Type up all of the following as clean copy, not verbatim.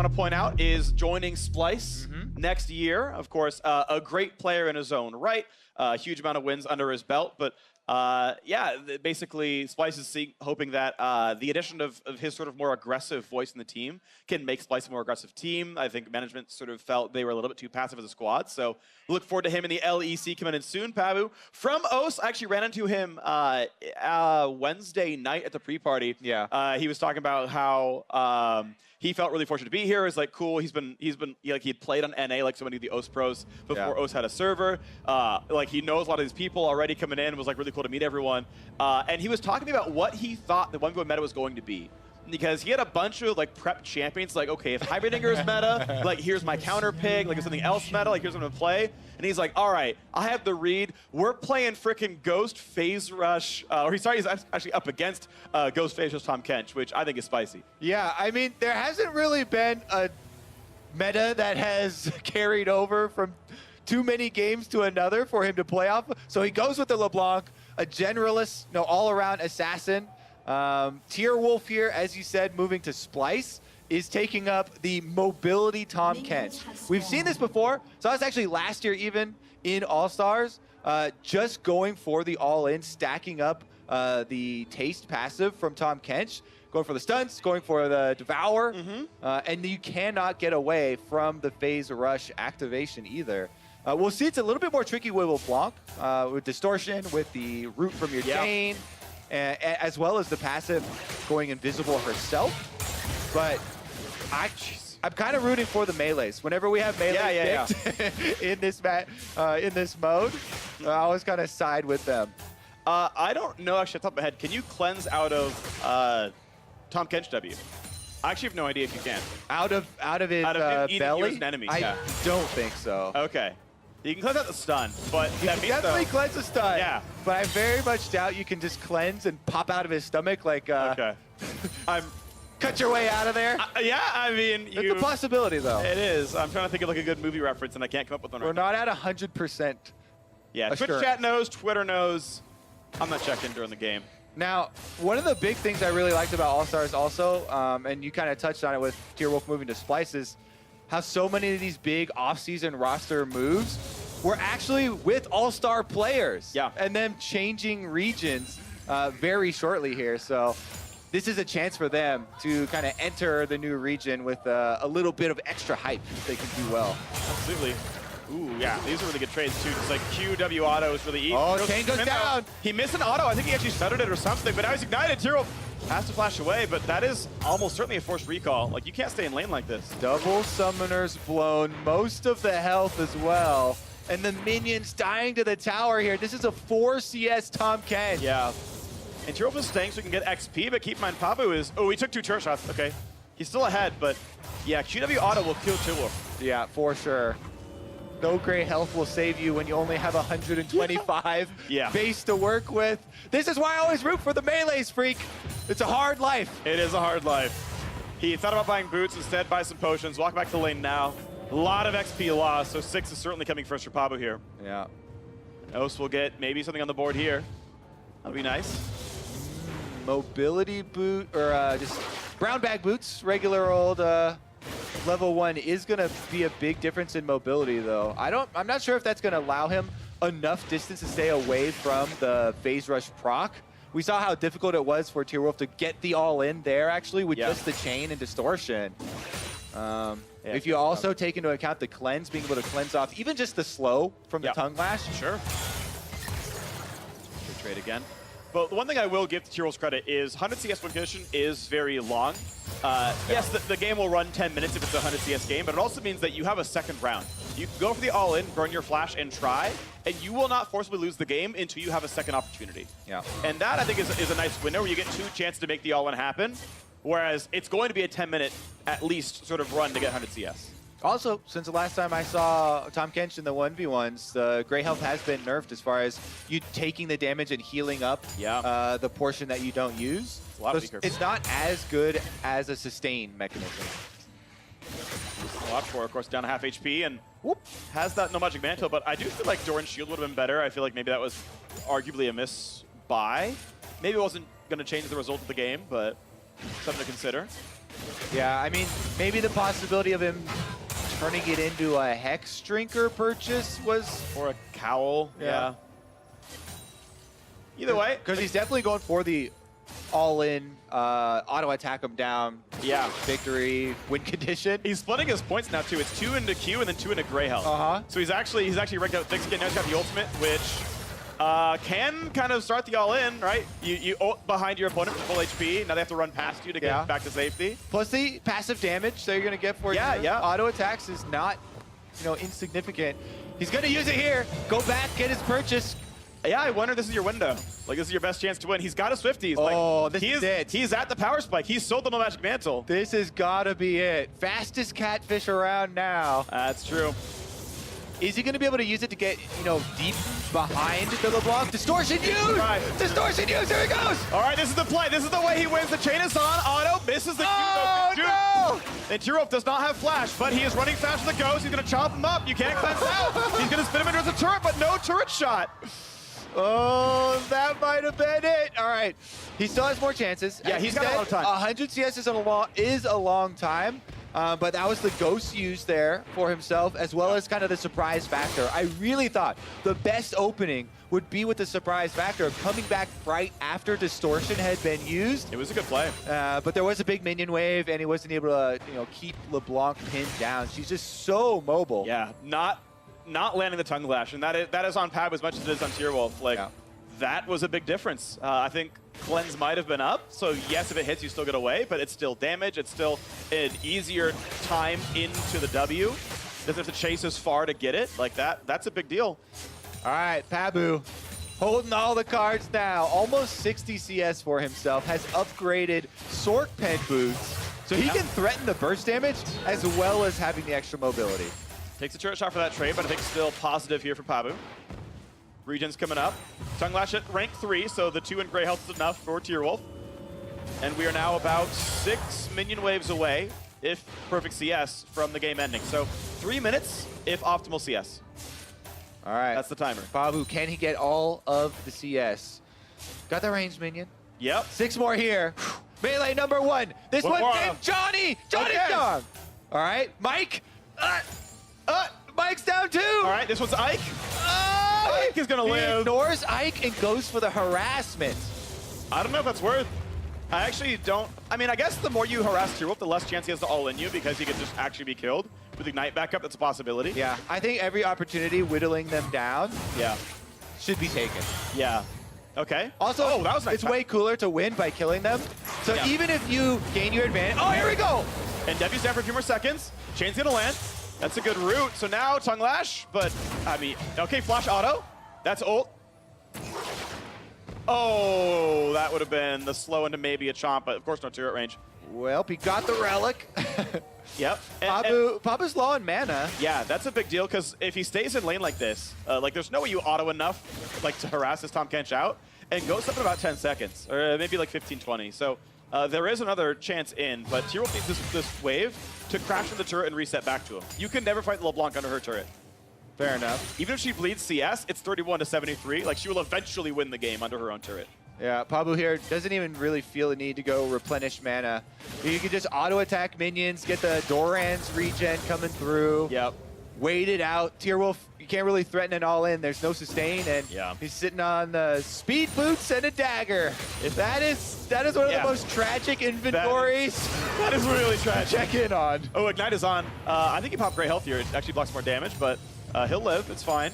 want to point out is joining Splice next year. Of course, a great player in his own right. A huge amount of wins under his belt, but yeah, basically Splice is hoping that the addition of his sort of more aggressive voice in the team can make Splice a more aggressive team. I think management sort of felt they were a little bit too passive as a squad, so look forward to him in the LEC coming in soon. Pabu from OS, I actually ran into him Wednesday night at the pre-party. Yeah. He was talking about how he felt really fortunate to be here. It's like cool. He's been like he had played on NA like so many of the OS pros before OS had a server. Like he knows a lot of these people already coming in. It was like really cool to meet everyone. And he was talking to me about what he thought the 1v1 meta was going to be. Because he had a bunch of like prep champions, like, okay, if Hybridinger is meta, like here's my counter pick, like if something else meta, like here's what I'm gonna play. And he's like, all right, I have the read. We're playing freaking Ghost Phase Rush, he's actually up against Ghost Phase Rush Tom Kench, which I think is spicy. Yeah, I mean, there hasn't really been a meta that has carried over from too many games to another for him to play off. So he goes with the LeBlanc, a generalist, all-around assassin. Tierwolf here, as you said, moving to Splice, is taking up the mobility Tom Kench. We've seen this before. So that was actually last year even in All-Stars, just going for the all-in, stacking up the taste passive from Tom Kench, going for the stunts, going for the devour, and you cannot get away from the phase rush activation either. We'll see it's a little bit more tricky with LeBlanc, with distortion, with the root from your chain, as well as the passive going invisible herself. But I'm kind of rooting for the melees. Whenever we have melee picked in this mode, I always kind of side with them. I don't know actually off the top of my head. Can you cleanse out of Tom Kench W? I actually have no idea if you can. Out of his belly? An enemy. I don't think so. Okay. You can cleanse out the stun, but you can definitely cleanse the stun. Yeah. But I very much doubt you can just cleanse and pop out of his stomach like. Okay. Cut your way out of there. Yeah, I mean, it's a possibility though. It is. I'm trying to think of like a good movie reference, and I can't come up with one. We're not at 100%. Yeah. Twitch chat knows. Twitter knows. I'm not checking during the game. Now, one of the big things I really liked about All-Stars also, and you kind of touched on it with Tierwolf moving to Splice, is how so many of these big off-season roster moves were actually with All-Star players. Yeah. And them changing regions very shortly here. So this is a chance for them to kind of enter the new region with a little bit of extra hype if they can do well. Absolutely. Ooh, yeah, these are really good trades too. Just like QW auto is really easy. Oh, chain goes down. He missed an auto. I think he actually stuttered it or something, but now he's ignited. Tierwolf has to flash away, but that is almost certainly a forced recall. Like, you can't stay in lane like this. Double summoners blown, most of the health as well. And the minions dying to the tower here. This is a 4 CS Tom Kench. Yeah. And Tierwolf is staying so he can get XP, but keep in mind, Pabu is... Oh, he took 2 turret shots. Okay. He's still ahead, but yeah, QW auto will kill Tierwolf. Yeah, for sure. No great health will save you when you only have 125 base to work with. This is why I always root for the melees, Freak. It's a hard life. It is a hard life. He thought about buying boots, instead buy some potions, walk back to the lane now. A lot of XP lost, so 6 is certainly coming first for Pabu here. Yeah. Os will get maybe something on the board here. That'll be nice. Mobility boot, or just brown bag boots, regular old level 1 is gonna be a big difference in mobility though. I'm not sure if that's gonna allow him enough distance to stay away from the phase rush proc. We saw how difficult it was for Tierwolf to get the all-in there actually with just the chain and distortion. If you also take into account the cleanse, being able to cleanse off even just the slow from the tongue lash. Sure. Good trade again. But the one thing I will give to Tierwolf's credit is 100 CS win condition is very long. Yes, the game will run 10 minutes if it's a 100 CS game, but it also means that you have a second round. You can go for the all-in, burn your flash, and try, and you will not forcibly lose the game until you have a second opportunity. Yeah. And that, I think, is a nice window where you get 2 chances to make the all-in happen, whereas it's going to be a 10-minute, at least, sort of run to get 100 CS. Also, since the last time I saw Tom Kench in the 1v1s, the Grey Health has been nerfed as far as you taking the damage and healing up the portion that you don't use. It's not as good as a sustain mechanism. A lot for, of course, down to half HP, and has that no magic mantle, but I do feel like Doran's shield would have been better. I feel like maybe that was arguably a miss buy. Maybe it wasn't going to change the result of the game, but something to consider. Yeah, I mean, maybe the possibility of him turning it into a Hex Drinker purchase was... Or a Cowl, yeah. Either way. Because he's definitely going for the all-in, auto attack him down. Yeah. Victory, win condition. He's splitting his points now too. It's 2 into Q and then 2 into Grey Health. So he's actually ranked out thick skin. Now he's got the ultimate, which can kind of start the all-in, right? You ult behind your opponent for full HP. Now they have to run past you to get back to safety. Plus the passive damage that you're gonna get for auto attacks is not, insignificant. He's gonna use it here. Go back, get his purchase. Yeah, I wonder this is your window. Like, this is your best chance to win. He's got a Swifties. Oh, like, this is it. He's at the power spike. He's sold the no magic mantle. This has gotta be it. Fastest catfish around now. That's true. Is he gonna be able to use it to get, deep behind the LeBlanc? Distortion used! Right. Distortion used, here he goes! All right, this is the play. This is the way he wins. The chain is on. Auto misses the Q. No! And Tierwolf does not have flash, but he is running fast with the ghost. He's gonna chop him up. You can't cleanse out. He's gonna spin him into the turret, but no turret shot. Oh, that might have been it. All right. He still has more chances. Yeah, he's got a lot of time. 100 CS is a long time, but that was the ghost used there for himself, as well as kind of the surprise factor. I really thought the best opening would be with the surprise factor of coming back right after Distortion had been used. It was a good play. But there was a big minion wave, and he wasn't able to keep LeBlanc pinned down. She's just so mobile. Yeah, not landing the tongue lash, and that is on Pabu as much as it is on Tierwolf. Like, that was a big difference. I think cleanse might have been up, so yes, if it hits, you still get away, but it's still damage. It's still an easier time into the W. Doesn't have to chase as far to get it. Like that's a big deal. All right, Pabu holding all the cards now. Almost 60 CS for himself. Has upgraded Sork Pen boots, so he can threaten the burst damage as well as having the extra mobility. Takes a turret shot for that trade, but I think still positive here for Pabu. Regen's coming up. Tongue Lash at rank 3, so the 2 in Grey Health is enough for Tierwolf. And we are now about 6 minion waves away, if perfect CS, from the game ending. So 3 minutes, if optimal CS. All right. That's the timer. Pabu, can he get all of the CS? Got the ranged minion. Yep. 6 more here. Melee number 1. This one named Johnny. Johnny Dong. All right, Mike. Mike's down 2. All right, this one's Ike. Ike is gonna live. He ignores Ike and goes for the harassment. I don't know if that's worth. I actually don't. I mean, I guess the more you harass Tierwolf, the less chance he has to all in you because he could just actually be killed. With Ignite backup, that's a possibility. Yeah, I think every opportunity whittling them down should be taken. Yeah. Okay. Also, that was nice. It's way cooler to win by killing them. So even if you gain your advantage. Oh, here we go. And Debbie's down for a few more seconds. Chain's gonna land. That's a good route. So now Tongue Lash, but I mean, okay, flash auto. That's ult. Oh, that would have been the slow into maybe a chomp, but of course no turret range. Well, he got the relic. Yep. Pabu's low on mana. Yeah, that's a big deal because if he stays in lane like this, like there's no way you auto enough like to harass this Tahm Kench out, and goes up in about 10 seconds, or maybe like 15, 20. So there is another chance in, but Tierwolf needs this wave to crash in the turret and reset back to him. You can never fight the LeBlanc under her turret. Fair enough. Even if she bleeds CS, it's 31 to 73. Like, she will eventually win the game under her own turret. Yeah, Pabu here doesn't even really feel the need to go replenish mana. You can just auto-attack minions, get the Doran's regen coming through. Yep. Wait it out. Tierwolf, you can't really threaten an all-in. There's no sustain, and he's sitting on the speed boots and a dagger. That is one of the most tragic inventories. That is really tragic. Check in on. Oh, Ignite is on. I think he popped Grey Health here. It actually blocks more damage, but he'll live. It's fine.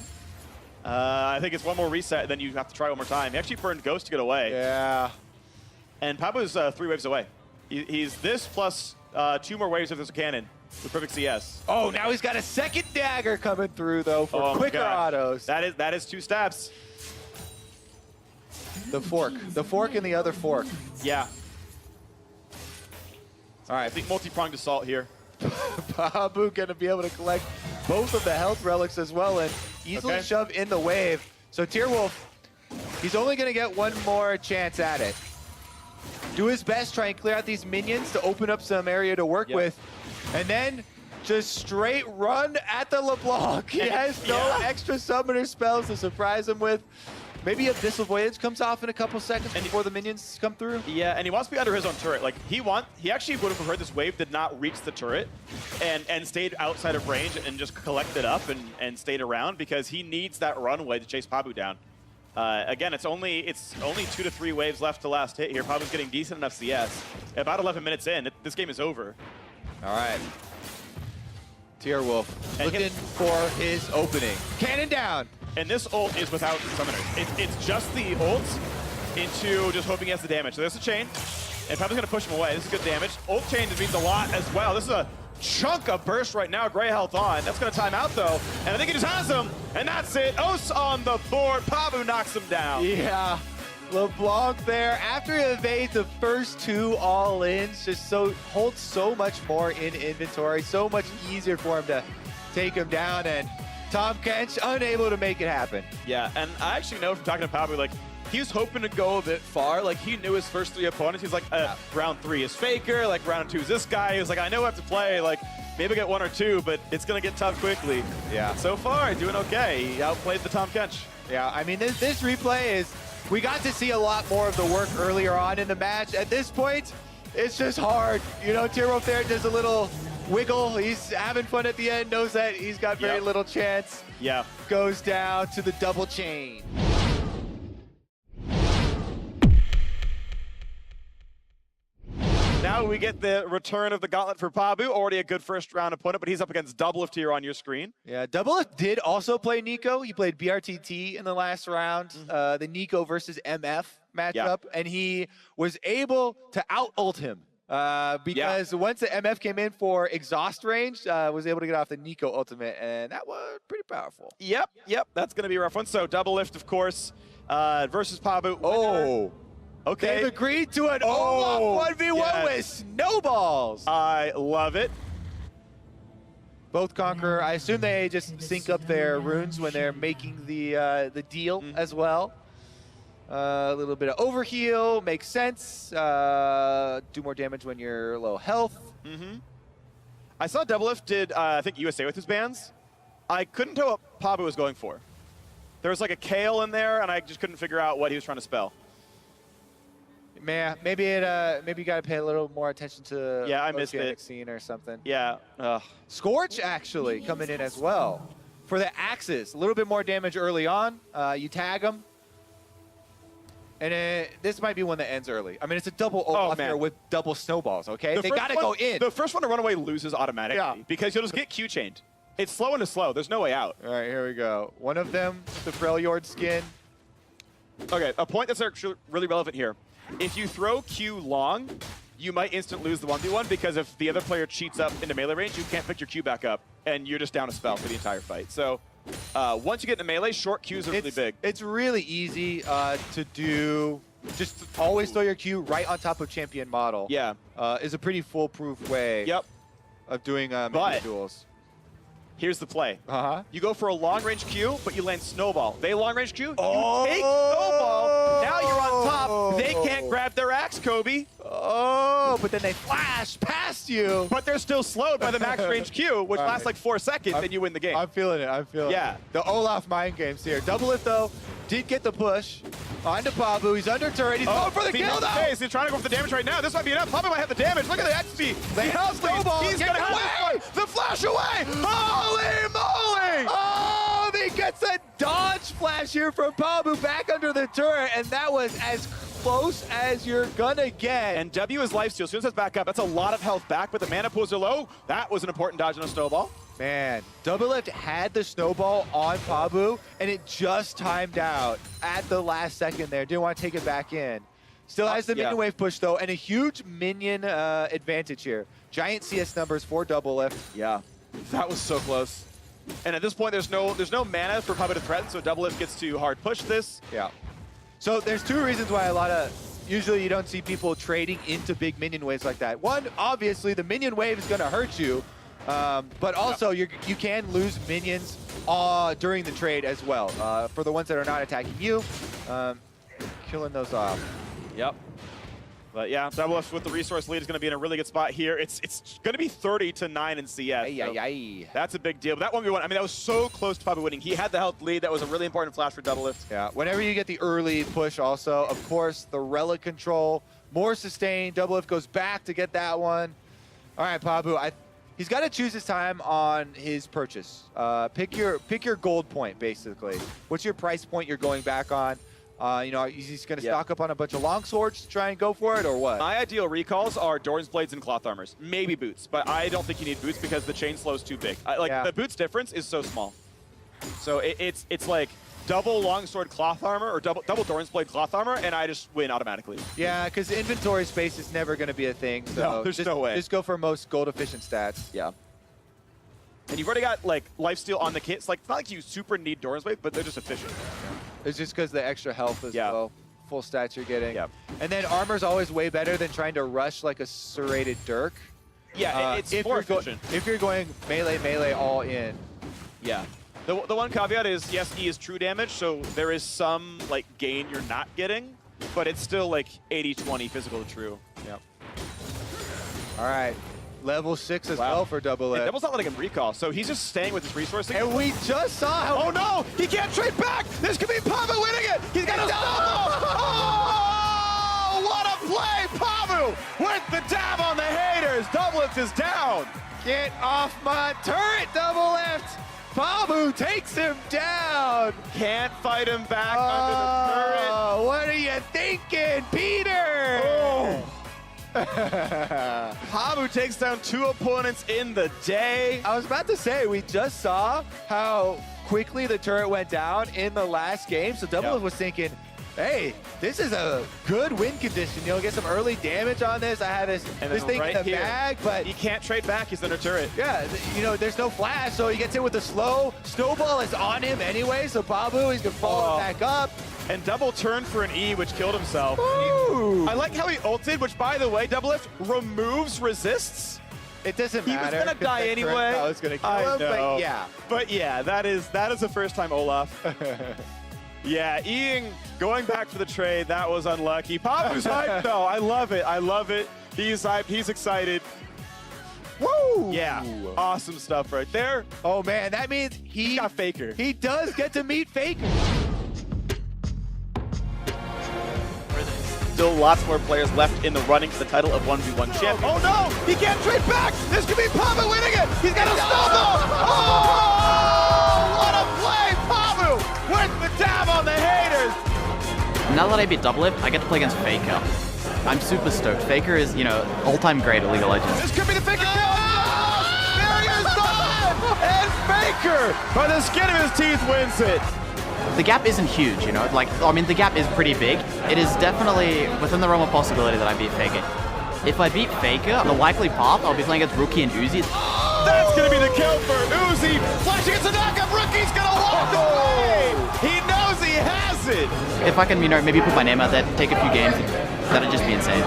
I think it's one more reset, then you have to try one more time. He actually burned Ghost to get away. Yeah. And Pabu's 3 waves away. He's this plus 2 more waves if there's a cannon with perfect CS. Oh, now he's got a second dagger coming through, though, for quicker autos. That is 2 stabs. The fork and the other fork. Yeah. All right. I think multi-pronged assault here. Pabu gonna be able to collect both of the health relics as well and easily shove in the wave. So Tierwolf, he's only gonna get one more chance at it. Do his best, try and clear out these minions to open up some area to work with, and then just straight run at the LeBlanc. He has no extra summoner spells to surprise him with. Maybe Abyssal Voyage comes off in a couple seconds before the minions come through. Yeah, and he wants to be under his own turret. Like he actually would have preferred this wave did not reach the turret and stayed outside of range and just collected up and stayed around because he needs that runway to chase Pabu down. Again, it's only 2 to 3 waves left to last hit here. Pabu's getting decent enough CS. About 11 minutes in, this game is over. All right. Tierwolf looking for his opening. Cannon down. And this ult is without summoners. It's just the ult into just hoping he has the damage. So there's a chain, and Pabu's gonna push him away. This is good damage. Ult chain means a lot as well. This is a chunk of burst right now. Gray health on. That's gonna time out though, and I think he just has him, and that's it. Os on the board. Pabu knocks him down. Yeah. LeBlanc there, after he evades the first 2 all-ins, just holds so much more in inventory, so much easier for him to take him down, and Tahm Kench unable to make it happen. Yeah, and I actually know from talking to Pabu, like, he was hoping to go a bit far. Like, he knew his first 3 opponents. He's like, round 3 is Faker, like, round 2 is this guy. He was like, I know I have to play, like, maybe get 1 or 2, but it's going to get tough quickly. Yeah. So far, doing okay. He outplayed the Tahm Kench. Yeah, I mean, this replay is, we got to see a lot more of the work earlier on in the match. At this point, it's just hard. You know, Tierwolf there does a little wiggle. He's having fun at the end, knows that he's got very little chance. Yeah. Goes down to the double chain. Now we get the return of the gauntlet for Pabu. Already a good first round opponent, but he's up against Doublelift here on your screen. Yeah, Doublelift did also play Nico. He played BRTT in the last round, the Nico versus MF matchup, and he was able to out-ult him because once the MF came in for exhaust range, was able to get off the Nico ultimate, and that was pretty powerful. Yep, that's going to be a rough one. So Doublelift, of course, versus Pabu. Oh. Okay. They've agreed to an Olaf 1v1 with snowballs. I love it. Both Conqueror, I assume they just sync up their runes when they're making the deal as well. A little bit of overheal makes sense. Do more damage when you're low health. I saw Doublelift did, I think, USA with his bans. I couldn't tell what Pabu was going for. There was like a Kale in there, and I just couldn't figure out what he was trying to spell. Man, maybe you got to pay a little more attention to I missed it. Scene or something. Yeah. Scorch actually coming in as well for the axes. A little bit more damage early on. You tag them, and this might be one that ends early. I mean, it's a double Olaf here with double snowballs. Okay, they got to go in. The first one to run away loses automatically because you'll just get Q chained. It's slow into slow. There's no way out. All right, here we go. One of them, the Freljord skin. Okay, a point that's actually really relevant here. If you throw Q long, you might instant lose the 1v1 because if the other player cheats up into melee range, you can't pick your Q back up, and you're just down a spell for the entire fight. So once you get into melee, short Qs are really big. It's really easy to do. Just always throw your Q right on top of champion model. Yeah. Is a pretty foolproof way of doing mini duels. Here's the play. You go for a long-range Q, but you land Snowball. They long-range Q, you take Snowball. Now you're on top. They can't grab their axe, Kobe. But then they flash past you. But they're still slowed by the max range Q, which lasts like 4 seconds, and you win the game. I'm feeling it. I'm feeling it. The Olaf mind games here. Doublelift, though, did get the push. Onto Pabu. He's under turret. He's going for the kill, though. He's trying to go for the damage right now. This might be enough. Pabu might have the damage. Look at the XP. He's going to have the flash away. Holy moly! Oh, he gets a dodge flash here from Pabu back under the turret, and that was as close as you're gonna get. And W is lifesteal. As soon as it's back up, that's a lot of health back, but the mana pools are low. That was an important dodge on a snowball. Man, Doublelift had the snowball on Pabu, and it just timed out at the last second there. Didn't want to take it back in. Still has the minion wave push, though, and a huge minion advantage here. Giant CS numbers for Doublelift. Yeah, that was so close. And at this point, there's no mana for Pabu to threaten, so Doublelift gets to hard push this. Yeah. So there's 2 reasons why usually you don't see people trading into big minion waves like that. One, obviously, the minion wave is going to hurt you, but also you can lose minions during the trade as well. For the ones that are not attacking you, killing those off. Yep. But yeah, Doublelift with the resource lead is going to be in a really good spot here. It's going to be 30-9 in CS. So that's a big deal. But that 1v1, I mean, that was so close to Pabu winning. He had the health lead. That was a really important flash for Doublelift. Yeah, whenever you get the early push also, of course, the relic control, more sustain. Doublelift goes back to get that one. All right, Pabu, he's got to choose his time on his purchase. Pick your gold point, basically. What's your price point you're going back on? You know, he's going to stock up on a bunch of long swords to try and go for it, or what? My ideal recalls are Doran's Blades and Cloth Armors. Maybe boots, but I don't think you need boots because the chain slow is too big. The boots difference is so small. So it's like double longsword cloth armor or double Doran's Blade cloth armor, and I just win automatically. Yeah, because inventory space is never going to be a thing. So no, there's no way. Just go for most gold efficient stats. Yeah. And you've already got like lifesteal on the kit. It's like, it's not like you super need Doran's Blade, but they're just efficient. It's just because the extra health as well. Full stats you're getting. Yeah. And then armor's always way better than trying to rush like a serrated Dirk. Yeah, it's more efficient. If you're going melee all in. Yeah. The one caveat is, yes, E is true damage, so there is some like gain you're not getting, but it's still like 80-20 physical to true. Yep. All right. Level 6 as well for Doublelift. And Double's not letting him recall, so he's just staying with his resourcing. And we just saw how... Oh no! He can't trade back! This could be Pabu winning it! He's got a stumble! Oh! What a play! Pabu with the dab on the haters! Doublelift is down! Get off my turret, Doublelift! Pabu takes him down! Can't fight him back under the turret. What are you thinking, Peter? Oh! Pabu takes down 2 opponents in the day. I was about to say, we just saw how quickly the turret went down in the last game, so Doublelift was thinking, hey, this is a good win condition. You'll get some early damage on this. I had this thing in the bag, but he can't trade back. He's under turret. Yeah, you know, there's no flash, so he gets hit with the slow. Snowball is on him anyway, so Pabu, he's going to follow back up. And double turn for an E, which killed himself. I like how he ulted, which, by the way, Doublelift removes resists. It doesn't matter. He was going to die anyway. I was going to kill him, but yeah. But yeah, that is the first time Olaf. Yeah, Eing going back for the trade, that was unlucky. Pabu's hyped though. I love it. I love it. He's hyped. He's excited. Woo! Yeah, awesome stuff right there. Oh man, that means he got Faker. He does get to meet Faker. Still lots more players left in the running for the title of 1v1 champion. Oh no! He can't trade back! This could be Pabu winning it! He's got a snowball! Oh! What a play! Pabu with the dab on the haters! Now that I beat Doublelift, I get to play against Faker. I'm super stoked. Faker is, you know, all-time great at League of Legends. This could be the Faker kill! Oh! There he is! And Faker, by the skin of his teeth, wins it! The gap isn't huge, you know, like, I mean, the gap is pretty big. It is definitely within the realm of possibility that I beat Faker. If I beat Faker, the likely path, I'll be playing against Rookie and Uzi. That's going to be the kill for Uzi. Flashing into knockup, Rookie's going to walk away. He knows he has it. If I can, you know, maybe put my name out there, take a few games, that'd just be insane.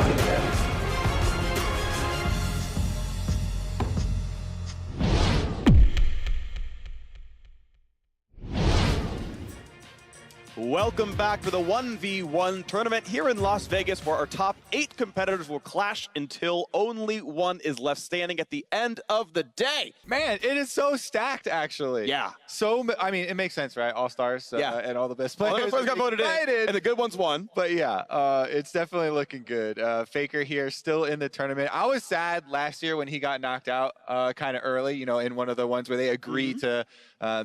Welcome back to the 1v1 tournament here in Las Vegas, where our top 8 competitors will clash until only one is left standing at the end of the day. Man, it is so stacked, actually. Yeah. So, I mean, it makes sense, right? All stars and all the best players. All the best players got voted in, and the good ones won. But yeah, it's definitely looking good. Faker here, still in the tournament. I was sad last year when he got knocked out kind of early, you know, in one of the ones where they agreed to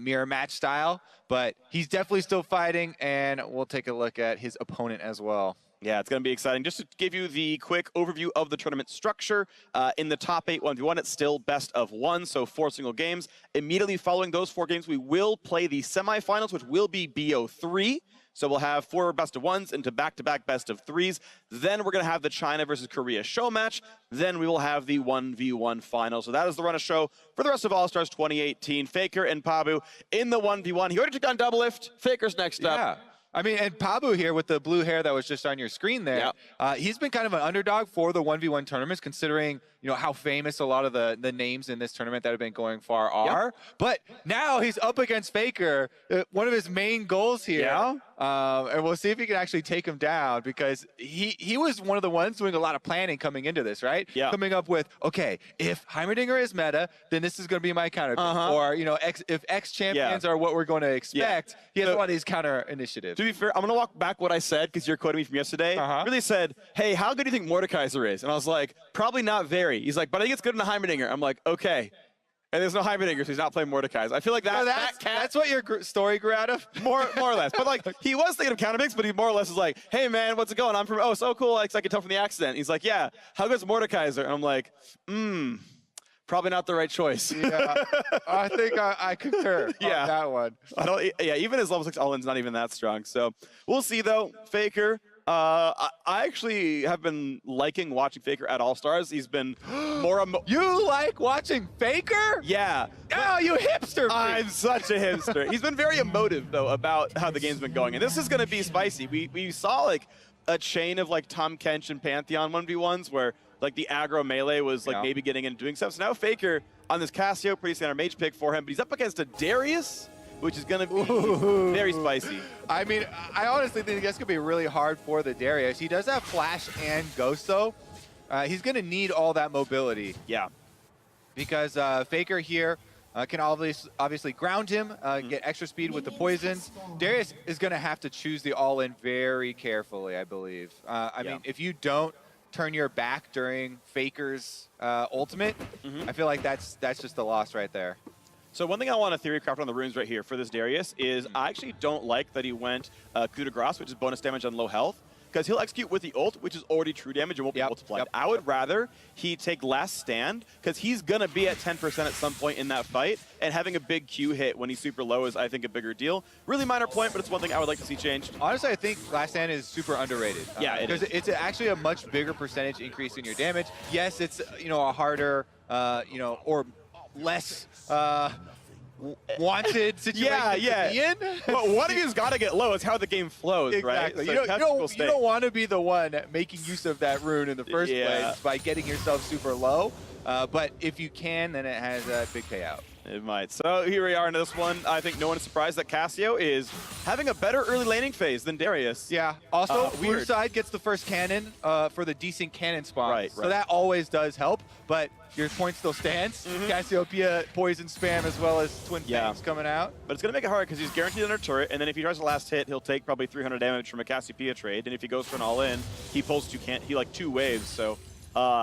mirror match style. But he's definitely still fighting, and we'll take a look at his opponent as well. Yeah, it's going to be exciting. Just to give you the quick overview of the tournament structure, in the top 8 1v1, it's still best of 1, so 4 single games. Immediately following those 4 games, we will play the semifinals, which will be BO3. So we'll have 4 best of 1s into back-to-back best of 3s. Then we're going to have the China versus Korea show match. Then we will have the 1v1 final. So that is the run of show for the rest of All-Stars 2018. Faker and Pabu in the 1v1. He already took on Doublelift. Faker's next up. Yeah. I mean, and Pabu here with the blue hair that was just on your screen there, he's been kind of an underdog for the 1v1 tournaments, considering, you know, how famous a lot of the names in this tournament that have been going far are. But now he's up against Faker. One of his main goals here And we'll see if he can actually take him down, because he was one of the ones doing a lot of planning coming into this, right? Yeah. Coming up with, okay, if Heimerdinger is meta, then this is going to be my counter. Or, you know, if X champions are what we're going to expect, he has a lot of these counter initiatives. To be fair, I'm going to walk back what I said, because you're quoting me from yesterday. Really said, hey, how good do you think Mordekaiser is? And I was like, probably not very. He's like, but I think it's good in a Heimerdinger. I'm like, okay. And there's no Heimerdinger, so he's not playing Mordekaiser. I feel like that's what your story grew out of? More or less. But like, he was thinking of counter picks, but he more or less is like, hey man, what's it going? I'm from, oh, so cool. Like, I can tell from the accent. He's like, yeah, how good's Mordekaiser? And I'm like, probably not the right choice. Yeah, I think I concur on that one. Even his level 6 all-in's not even that strong. So we'll see though. Faker. I actually have been liking watching Faker at All-Stars. He's been more... You like watching Faker? Yeah. Oh, you hipster! I'm such a hipster. He's been very emotive, though, about how the game's been going. And this is going to be spicy. We saw, like, a chain of, like, Tom Kench and Pantheon 1v1s where, like, the aggro melee was, like, maybe getting in and doing stuff. So now Faker on this Cassio, pretty standard mage pick for him. But he's up against a Darius, which is going to be very spicy. I mean, I honestly think that's going to be really hard for the Darius. He does have Flash and Ghost, though. He's going to need all that mobility. Yeah. Because Faker here can obviously ground him, get extra speed with the poisons. Darius is going to have to choose the all-in very carefully, I believe. I mean, if you don't turn your back during Faker's ultimate, I feel like that's just a loss right there. So one thing I want to theory craft on the runes right here for this Darius is I actually don't like that he went coup de grace, which is bonus damage on low health, because he'll execute with the ult, which is already true damage and won't be multiplied. I would rather he take last stand, because he's going to be at 10% at some point in that fight, and having a big Q hit when he's super low is, I think, a bigger deal. Really minor point, but it's one thing I would like to see changed. Honestly, I think last stand is super underrated. Yeah, it is. Because it's actually a much bigger percentage increase in your damage. Yes, it's, you know, a harder, you know, or less wanted situation to be in. But one of you's got to get low. It's how the game flows, exactly. right? So you don't want to be the one making use of that rune in the first place by getting yourself super low. But if you can, then it has a big payout. It might. So here we are in this one. I think no one is surprised that Cassio is having a better early laning phase than Darius. Yeah. Also, blue side gets the first cannon for the decent cannon spawn. Right. So that always does help, but your point still stands. Cassiopeia poison spam as well as twin fangs coming out. But it's going to make it hard because he's guaranteed under turret, and then if he tries the last hit, he'll take probably 300 damage from a Cassiopeia trade, and if he goes for an all-in, he pulls two waves, so...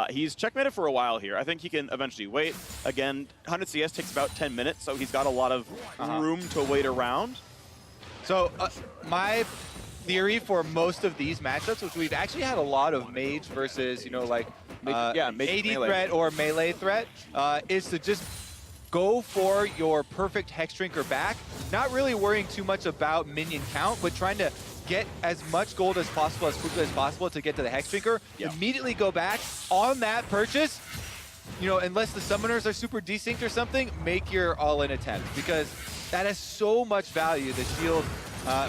he's checkmated for a while here. I think he can eventually wait. Again, 100 CS takes about 10 minutes, so he's got a lot of room to wait around. So my theory for most of these matchups, which we've actually had a lot of mage versus, you know, like AD threat or melee threat, is to just go for your perfect Hex Drinker back, not really worrying too much about minion count, but trying to get as much gold as possible, as quickly as possible to get to the Hex Drinker, immediately go back on that purchase, you know, unless the summoners are super desynced or something, make your all-in attempt, because that has so much value, the shield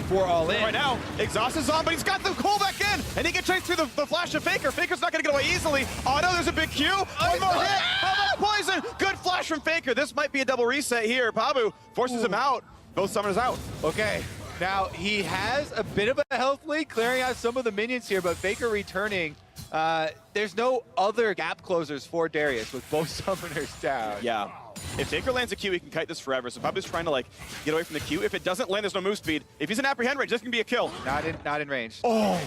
for all-in. Right now, Exhaust is on, but he's got the pull back in, and he can chase through the flash of Faker. Faker's not going to get away easily. Oh no, there's a big Q. One more hit. How about poison? Good flash from Faker. This might be a double reset here. Pabu forces him out. Both summoners out. Okay. Now, he has a bit of a health lead, clearing out some of the minions here, but Faker returning. There's no other gap closers for Darius with both summoners down. Yeah. If Faker lands a Q, he can kite this forever, so Pabu's trying to, like, get away from the Q. If it doesn't land, there's no move speed. If he's in apprehend range, this can be a kill. Not in range. Oh!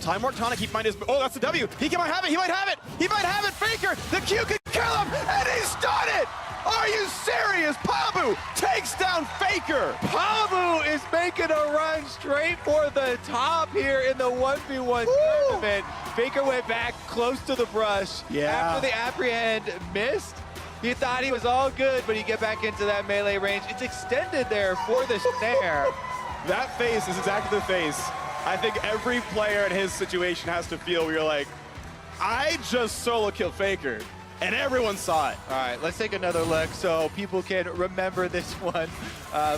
Time Warp Tonic, keep in mind his... Oh, that's the W! He might have it! He might have it! He might have it! Faker! The Q can kill him! And he's done it! Are you serious? Pabu takes down Faker! Pabu is making a run straight for the top here in the 1v1 tournament. Faker went back close to the brush. After the apprehend missed, he thought he was all good, but he get back into that melee range. It's extended there for the snare. That face is exactly the face I think every player in his situation has to feel where you're like, I just solo killed Faker. And everyone saw it. All right, let's take another look so people can remember this one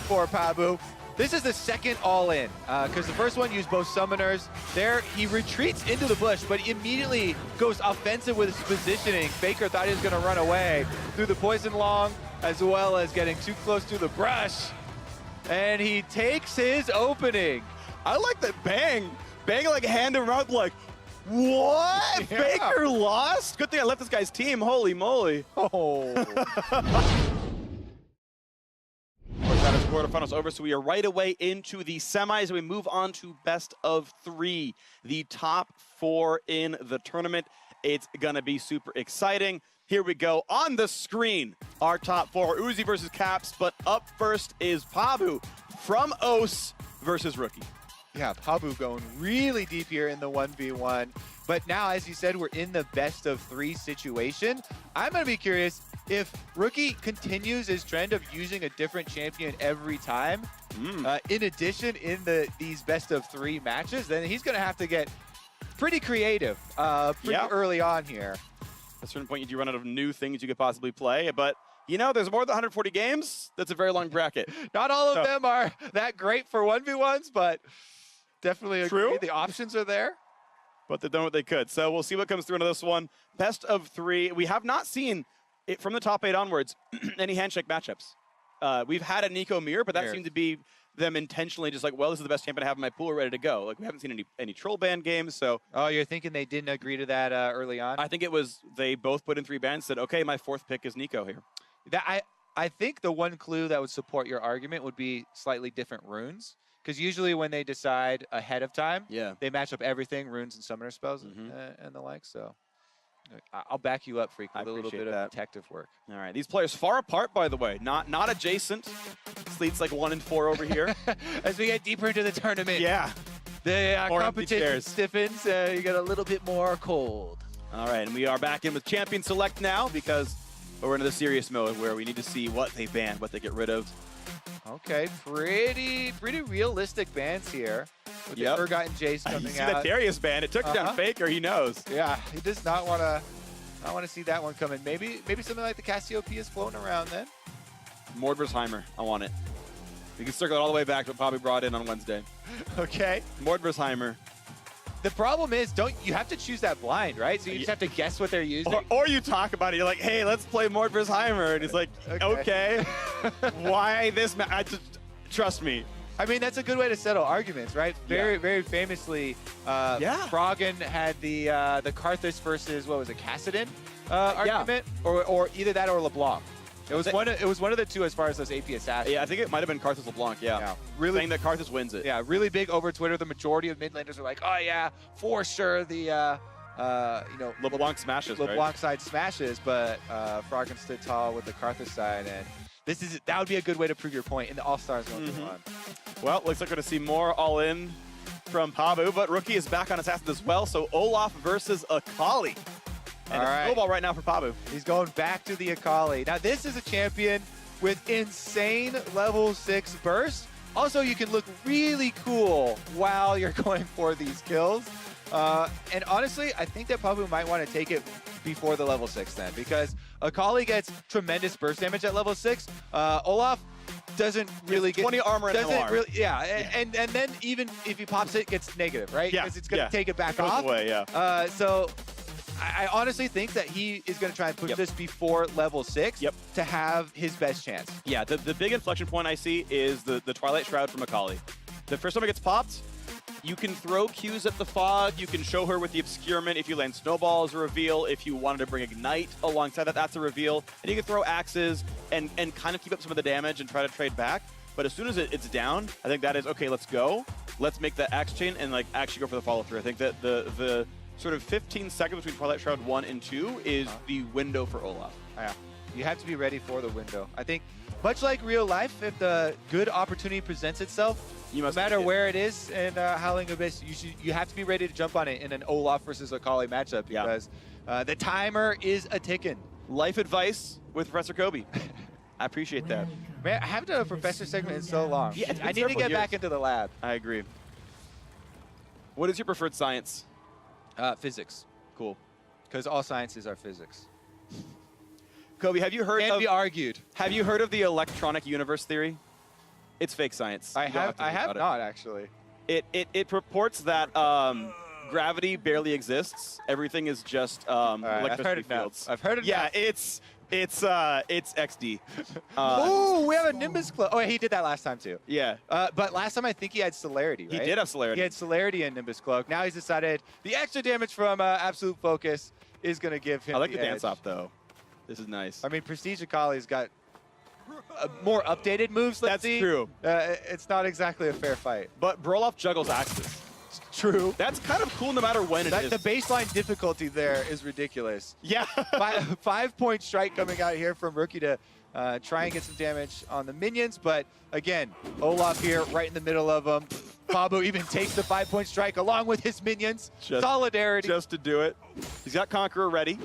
for Pabu. This is the second all-in, because the first one used both summoners. There, he retreats into the bush, but immediately goes offensive with his positioning. Faker thought he was going to run away through the poison long, as well as getting too close to the brush. And he takes his opening. I like that Bang like hand him around like, what? Yeah. Faker lost? Good thing I left this guy's team. Holy moly. Oh. That is quarterfinals over, so we are right away into the semis. We move on to best of 3, the top 4 in the tournament. It's gonna be super exciting. Here we go on the screen. Our top 4, Uzi versus Caps, but up first is Pabu from OS versus Rookie. Yeah, Pabu going really deep here in the 1v1. But now, as you said, we're in the best of 3 situation. I'm going to be curious if Rookie continues his trend of using a different champion every time. In addition, in these best of 3 matches, then he's going to have to get pretty creative pretty early on here. At a certain point, you do run out of new things you could possibly play, but you know, there's more than 140 games. That's a very long bracket. Not all of them are that great for 1v1s, but definitely agree. True. The options are there. But they've done what they could. So we'll see what comes through into this one. Best of 3. We have not seen, it from the top 8 onwards, any handshake matchups. We've had a Nico mirror, but that seemed to be them intentionally just like, well, this is the best champion I have in my pool ready to go. Like, we haven't seen any troll ban games, so. Oh, you're thinking they didn't agree to that early on? I think it was they both put in 3 bans, said, okay, my 4th pick is Nico here. I think the one clue that would support your argument would be slightly different runes. Because usually when they decide ahead of time, they match up everything, runes and summoner spells and the like. So I'll back you up, Freak, with a little bit of detective work. All right, these players far apart, by the way, not adjacent. Sleet's like 1 and 4 over here. As we get deeper into the tournament, the More competition stiffens. You get a little bit more cold. All right, and we are back in with Champion Select now because we're into the serious mode where we need to see what they ban, what they get rid of. Okay, pretty realistic bans here. With the Forgotten Jace coming you see out. that Darius ban, it took down Faker, he knows. Yeah, he does not want to see that one coming. Maybe something like the Cassiopeia is floating around then. Mord versus Heimer, I want it. We can circle it all the way back to what Pabu brought in on Wednesday. Okay. Mord versus Heimer. The problem is, you have to choose that blind, right? So you just have to guess what they're using. Or you talk about it. You're like, hey, let's play Mord versus Heimer. And he's like, okay. Why this? Trust me. I mean, that's a good way to settle arguments, right? Very famously, Froggen had the Karthus versus, what was it, Kassadin argument? Or either that or LeBlanc. It was one of the two as far as those AP assassins. Yeah, I think it might have been Karthus LeBlanc, Really, saying that Karthus wins it. Yeah, really big over Twitter. The majority of mid laners are like, oh yeah, for sure the LeBlanc smashes, LeBlanc side smashes, but Froggen stood tall with the Karthus side, and that would be a good way to prove your point in the All-Stars going on. Well, looks like we're going to see more all-in from Pabu, but Rookie is back on Assassin as well, so Olaf versus Akali. And a snowball right now for Pabu. He's going back to the Akali. Now, this is a champion with insane level 6 burst. Also, you can look really cool while you're going for these kills. And honestly, I think that Pabu might want to take it before the level 6 then, because Akali gets tremendous burst damage at level 6. Olaf doesn't really get 20 armor and doesn't alarm. really, and then even if he pops it gets negative, right? Because it's going to take it back off. Away, so I honestly think that he is going to try and push this before level 6 to have his best chance. Yeah, the big inflection point I see is the Twilight Shroud from Akali. The first time it gets popped, you can throw Qs at the Fog, you can show her with the Obscurement if you land Snowball as a reveal, if you wanted to bring Ignite alongside that, that's a reveal. And you can throw Axes and kind of keep up some of the damage and try to trade back. But as soon as it's down, I think that is, okay, let's go. Let's make the Axe Chain and like actually go for the follow-through. I think that the sort of 15 seconds between Twilight Shroud 1 and 2 is the window for Olaf. Yeah, you have to be ready for the window. I think, much like real life, if the good opportunity presents itself, no matter where it is in Howling Abyss, you have to be ready to jump on it in an Olaf versus Akali matchup because the timer is a ticking. Life advice with Professor Kobe. I appreciate that. Man, I haven't done a professor segment in so long. Yeah, I need to get back into the lab. I agree. What is your preferred science? Physics. Cool. Because all sciences are physics. Kobe, have you heard Can't be argued. Have you heard of the electronic universe theory? It's fake science. I have not, actually. It purports that gravity barely exists. Everything is just electricity fields. I've heard it. Yeah, it's It's XD. Oh, we have a Nimbus Cloak. Oh, he did that last time too. Yeah. But last time I think he had Celerity, right? He did have Celerity. He had Celerity and Nimbus Cloak. Now he's decided the extra damage from Absolute Focus is going to give him I like the edge. dance off though. This is nice. I mean, Prestige Akali's got more updated moves, let's That's see. true. It's not exactly a fair fight. But Broloff juggles axes. True. That's kind of cool no matter when it is. The baseline difficulty there is ridiculous. Yeah. 5-point strike coming out here from Rookie to try and get some damage on the minions. But again, Olaf here right in the middle of them. Pabu even takes the 5-point strike along with his minions. Solidarity. Just to do it. He's got Conqueror ready.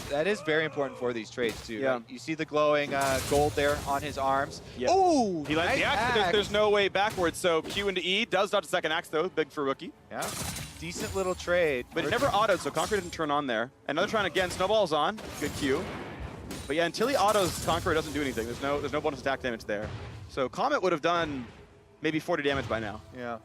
That is very important for these trades too. Yeah. Right? You see the glowing gold there on his arms. Yeah. Ooh, He lands the axe, but there's no way backwards. So Q into E does dodge the second axe though. Big for Rookie. Yeah, decent little trade. But it never autoed, so Conqueror didn't turn on there. Another trying again. Snowball's on. Good Q. But yeah, until he autos, Conqueror doesn't do anything. There's no bonus attack damage there. So Comet would have done maybe 40 damage by now. Yeah.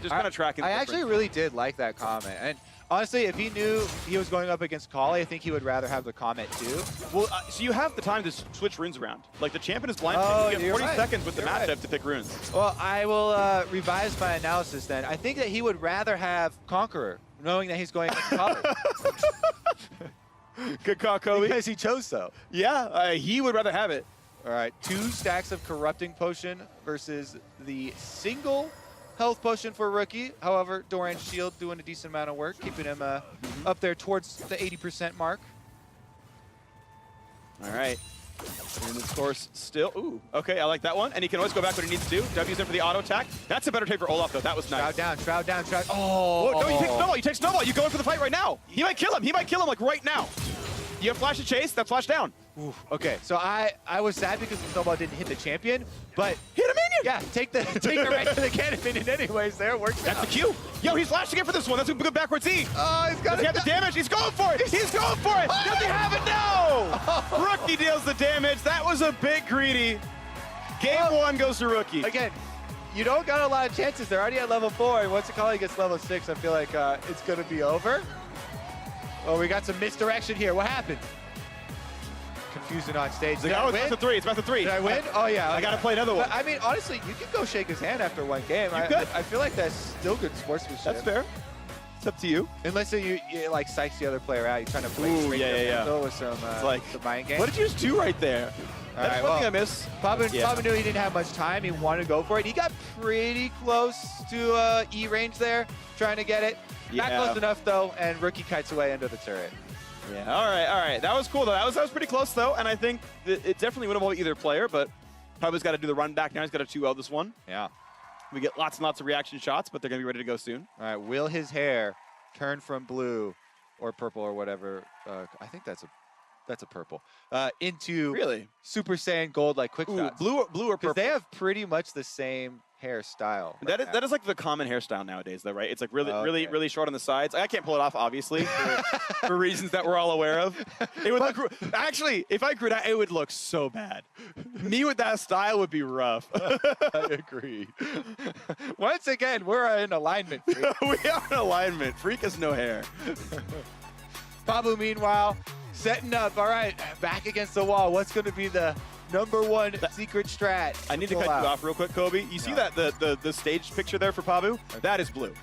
Just kind of tracking. I actually really did like that comment. And honestly, if he knew he was going up against Kali, I think he would rather have the comment too. Well, so you have the time to switch runes around. Like the champion is blind. You get 40 seconds with the matchup to pick runes. Well, I will revise my analysis then. I think that he would rather have Conqueror, knowing that he's going against Kali. Good call, Kobe. Because he chose so. Yeah, he would rather have it. All right, 2 stacks of Corrupting Potion versus the single health potion for Rookie. However, Doran's shield doing a decent amount of work, keeping him up there towards the 80% mark. All right. And of course, still, ooh, okay, I like that one. And he can always go back when he needs to. W's in for the auto attack. That's a better trade for Olaf, though. That was nice. Shroud down. Oh, no, you take Snowball. You take Snowball. You go in for the fight right now. He might kill him. He might kill him, like, right now. You have Flash to chase. That Flash down. Ooh, okay, so I was sad because the Snowball didn't hit the champion, but hit a minion. Yeah, take the right to the cannon minion anyways. There, works That's out. the Q. Yo, he's flashing in for this one. That's a good backwards E. Oh, he's got Does he have the damage? He's going for it. He's going for it. Does he have it? No. Rookie deals the damage. That was a bit greedy. Game 1 goes to Rookie. Again, you don't got a lot of chances. They're already at level 4, and once the Kali gets level 6, I feel like it's going to be over. Oh, we got some misdirection here. What happened? Confusing on stage. It's about the 3. It's about the 3. Did I win? Oh, yeah. I got to play another one. But, I mean, honestly, you can go shake his hand after one game. I feel like that's still good sportsmanship. That's fair. It's up to you. Unless you like psychs the other player out. You're trying to play straight with some mind game. What did you just do right there? That's one thing I miss. Pabu knew he didn't have much time. He wanted to go for it. He got pretty close to E range there, trying to get it. Not close enough, though, and Rookie kites away under the turret. Yeah, all right. That was cool, though. That was pretty close, though, and I think it's definitely winnable with either player, but Pabu's got to do the run back now. He's got to 2-0 this one. Yeah. We get lots and lots of reaction shots, but they're going to be ready to go soon. All right, will his hair turn from blue or purple or whatever? I think that's a purple. Into really Super Saiyan Gold like quick shots. Blue or purple. Because they have pretty much the same hairstyle. That is like the common hairstyle nowadays, though, right? It's like really short on the sides. I can't pull it off, obviously, for reasons that we're all aware of. It would look, actually, if I grew that, it would look so bad. Me with that style would be rough. I agree. Once again, we're in alignment. We are in alignment. Freak has no hair. Pabu, meanwhile, setting up. All right, back against the wall. What's going to be the #1 secret strat? I need to cut you off real quick, Kobe. You see that the stage picture there for Pabu? Okay. That is blue.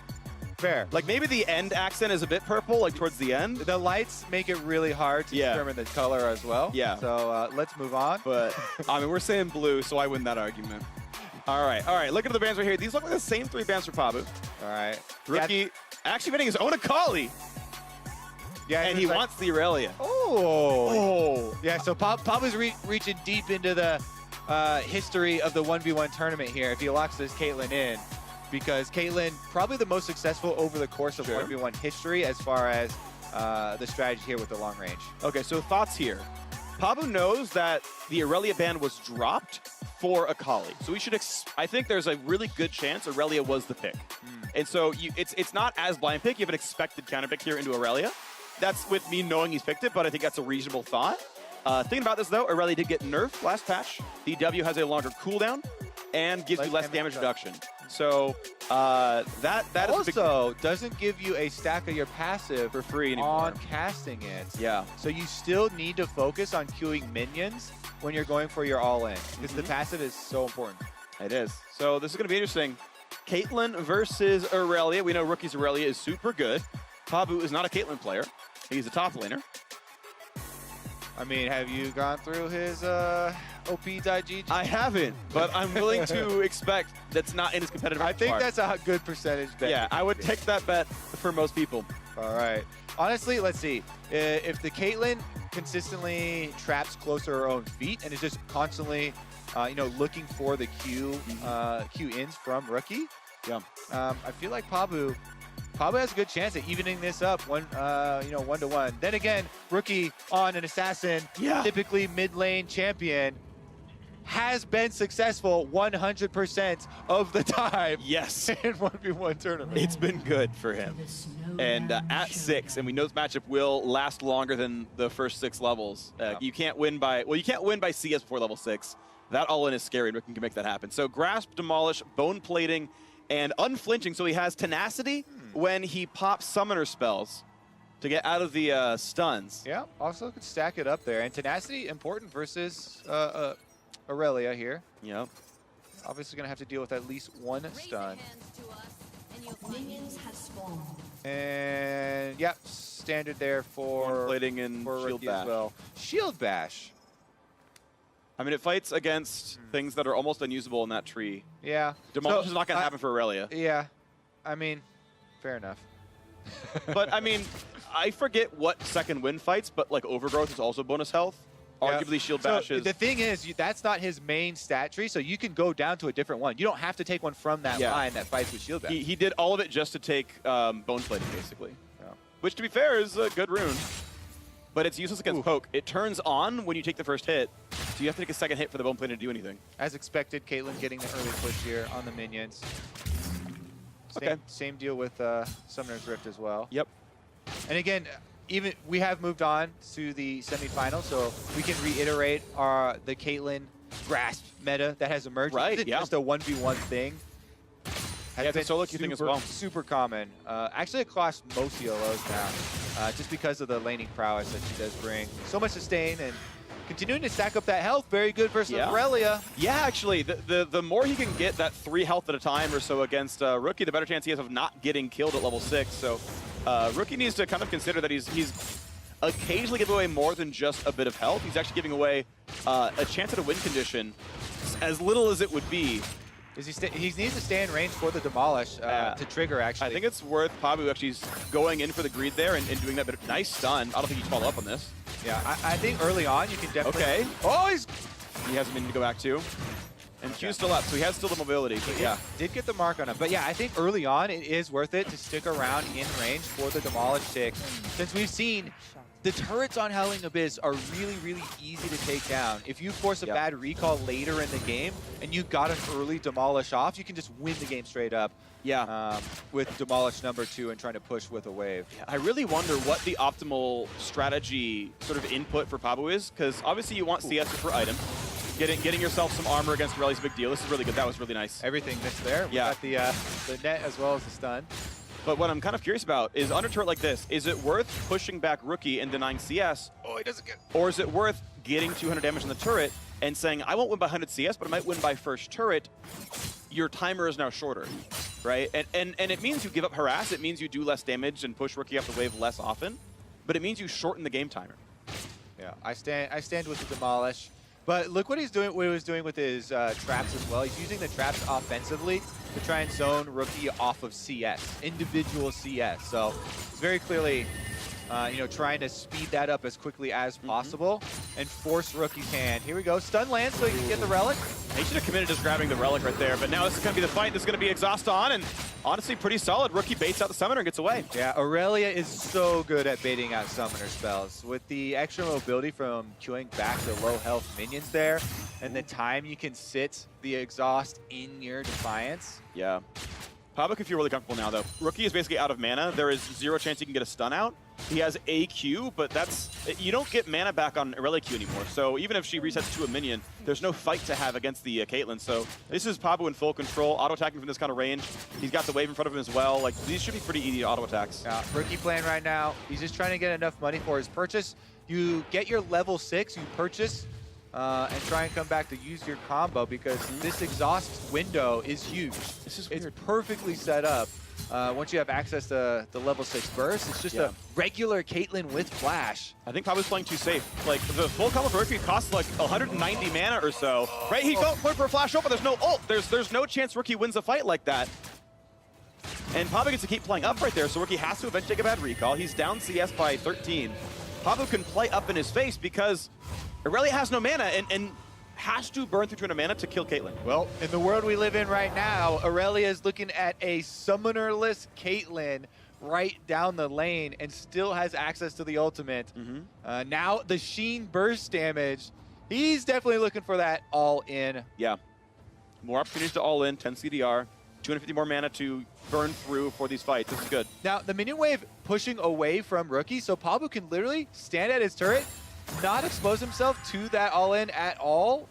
Fair. Like maybe the end accent is a bit purple, like towards the end. The lights make it really hard to determine the color as well. Yeah. So let's move on. But I mean, we're saying blue, so I win that argument. All right. Look at the bands right here. These look like the same 3 bands for Pabu. All right. Rookie actually winning his own Akali. Yeah, and he wants the Aurelia. Oh. Yeah, so Pabu's reaching deep into the history of the 1v1 tournament here if he locks this Caitlyn in. Because Caitlyn, probably the most successful over the course of 1v1 history as far as the strategy here with the long range. Okay, so thoughts here. Pabu knows that the Aurelia ban was dropped for Akali. So we should, I think there's a really good chance Aurelia was the pick. And so it's not as blind pick. You have an expected counter pick here into Aurelia. That's with me knowing he's picked it, but I think that's a reasonable thought. Thinking about this, though, Aurelia did get nerfed last patch. The W has a longer cooldown, and gives you less damage reduction. reduction. So that is also doesn't give you a stack of your passive for free anymore. on casting it. Yeah. So you still need to focus on queuing minions when you're going for your all-in, because the passive is so important. It is. So this is going to be interesting. Caitlyn versus Aurelia. We know Rookie's Aurelia is super good. Pabu is not a Caitlyn player. He's a top laner. I mean, have you gone through his op.gg? I haven't, but I'm willing to expect that's not in his competitive I think repertoire. that's a good percentage bet. Yeah, I would take that bet for most people. All right. Honestly, let's see. If the Caitlyn consistently traps close to her own feet and is just constantly, looking for the Q ins from Rookie, Yeah. I feel like Pabu has a good chance at evening this up 1-to-1. Then again, Rookie on an assassin, typically mid lane champion, has been successful 100% of the time. Yes. In 1v1 tournament. It's been good for him. And at 6, and we know this matchup will last longer than the first 6 levels. You can't win by CS before level 6. That all-in is scary, and Rookie can make that happen. So Grasp, Demolish, Bone Plating, and Unflinching. So he has Tenacity when he pops Summoner spells to get out of the stuns. Yeah, also could stack it up there. And Tenacity, important versus Aurelia here. Yep. Obviously going to have to deal with at least one stun. Minions have spawned. And, yep, standard there for Plating and Shield Rookie Bash. as well. Shield Bash. I mean, it fights against things that are almost unusable in that tree. Yeah. Demolish is not going to happen for Aurelia. Yeah. I mean, fair enough. But, I mean, I forget what second win fights, but, like, Overgrowth is also bonus health. Yeah. Arguably, Shield So Bash is... the thing is, that's not his main stat tree, so you can go down to a different one. You don't have to take one from that line that fights with Shield Bash. He did all of it just to take Bone Plating, basically. Yeah. Which, to be fair, is a good rune. But it's useless against Poke. It turns on when you take the first hit, so you have to take a second hit for the Bone Plating to do anything. As expected, Caitlyn getting the early push here on the minions. Same deal with Summoner's Rift as well. Yep. And again, even we have moved on to the semifinal, so we can reiterate the Caitlyn Grasp meta that has emerged. Right, It's just a 1v1 thing. It's a solo queue thing as well. Super common. Actually across most ELOs now, just because of the laning prowess that she does bring. So much sustain and continuing to stack up that health. Very good versus Aurelia. Yeah, actually, the more he can get that 3 health at a time or so against Rookie, the better chance he has of not getting killed at level 6. So Rookie needs to kind of consider that he's occasionally giving away more than just a bit of health. He's actually giving away a chance at a win condition, as little as it would be. He needs to stay in range for the Demolish to trigger, actually. I think it's worth Pabu actually going in for the greed there and doing that, but nice stun. I don't think he's followed up on this. Yeah, I think early on you can definitely... Okay. Oh, he has a minute to go back to. And Q's still up, so he has still the mobility, but yeah. Did get the mark on him. But yeah, I think early on it is worth it to stick around in range for the Demolish tick. Since we've seen the turrets on Howling Abyss are really, really easy to take down. If you force a bad recall later in the game and you got an early Demolish off, you can just win the game straight up. Yeah. With Demolish #2 and trying to push with a wave. Yeah, I really wonder what the optimal strategy sort of input for Pabu is, because obviously you want CS for item. Getting yourself some armor against Aurelia is a big deal. This is really good. That was really nice. Everything that's there. Yeah. We got the net as well as the stun. But what I'm kind of curious about is under turret like this, is it worth pushing back Rookie and denying CS? Oh, he doesn't get... Or is it worth getting 200 damage on the turret and saying, I won't win by 100 CS, but I might win by first turret. Your timer is now shorter, right? And it means you give up harass. It means you do less damage and push Rookie off the wave less often. But it means you shorten the game timer. Yeah, I stand with the Demolish. But look what he's doing. What he was doing with his traps as well. He's using the traps offensively to try and zone Rookie off of CS, individual CS. So it's very clearly, trying to speed that up as quickly as possible and force Rookie's hand. Here we go, stun lands so he can get the relic. He should have committed just grabbing the relic right there. But now this is going to be the fight. This is going to be exhaust on, and honestly, pretty solid. Rookie baits out the summoner and gets away. Yeah, Aurelia is so good at baiting out summoner spells. With the extra mobility from queuing back the low health minions there, and the time you can sit the exhaust in your Defiance. Yeah. Pabu can feel really comfortable now, though. Rookie is basically out of mana. There is 0 chance he can get a stun out. He has a Q, but you don't get mana back on Irelia Q anymore. So even if she resets to a minion, there's no fight to have against the Caitlyn. So this is Pabu in full control, auto-attacking from this kind of range. He's got the wave in front of him as well. Like, these should be pretty easy auto-attacks. Rookie playing right now, he's just trying to get enough money for his purchase. You get your level 6, you purchase, and try and come back to use your combo because this exhaust window is huge. It's perfectly set up. Once you have access to the level 6 burst, it's just a regular Caitlyn with flash. I think Pabu's playing too safe. Like, the full combo for Rookie costs like 190 mana or so. Right? He went for a flash ult, but there's no ult. There's no chance Rookie wins a fight like that. And Pabu gets to keep playing up right there, so Rookie has to eventually take a bad recall. He's down CS by 13. Pabu can play up in his face because Irelia has no mana and has to burn through 200 mana to kill Caitlyn. Well, in the world we live in right now, Irelia is looking at a summonerless Caitlyn right down the lane and still has access to the ultimate. Now the Sheen burst damage, he's definitely looking for that all-in. Yeah. More opportunities to all-in, 10 CDR, 250 more mana to burn through for these fights. This is good. Now, the minion wave pushing away from Rookie, so Pabu can literally stand at his turret, not expose himself to that all-in at all.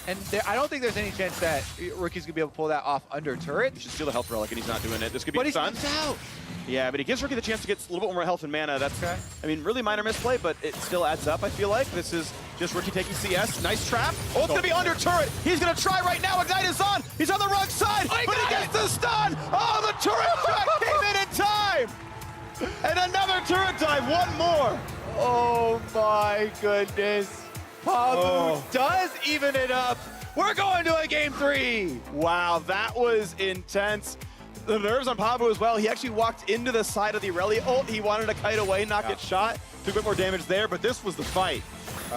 And I don't think there's any chance that Rookie's going to be able to pull that off under turret. He should steal the health relic, and he's not doing it. This could be But stun. he's out. Yeah, but he gives Rookie the chance to get a little bit more health and mana. That's, I mean, really minor misplay, but it still adds up, I feel like. This is just Rookie taking CS. Nice trap. Oh, it's going to be under turret. He's going to try right now. Ignite is on. He's on the wrong side, but he gets the stun. Oh, the turret trap came in time. And another turret dive. One more. Oh, my goodness. Pabu does even it up. We're going to a game 3. Wow, that was intense. The nerves on Pabu as well. He actually walked into the side of the Irelia ult. He wanted to kite away, not get shot. Took a bit more damage there, but this was the fight.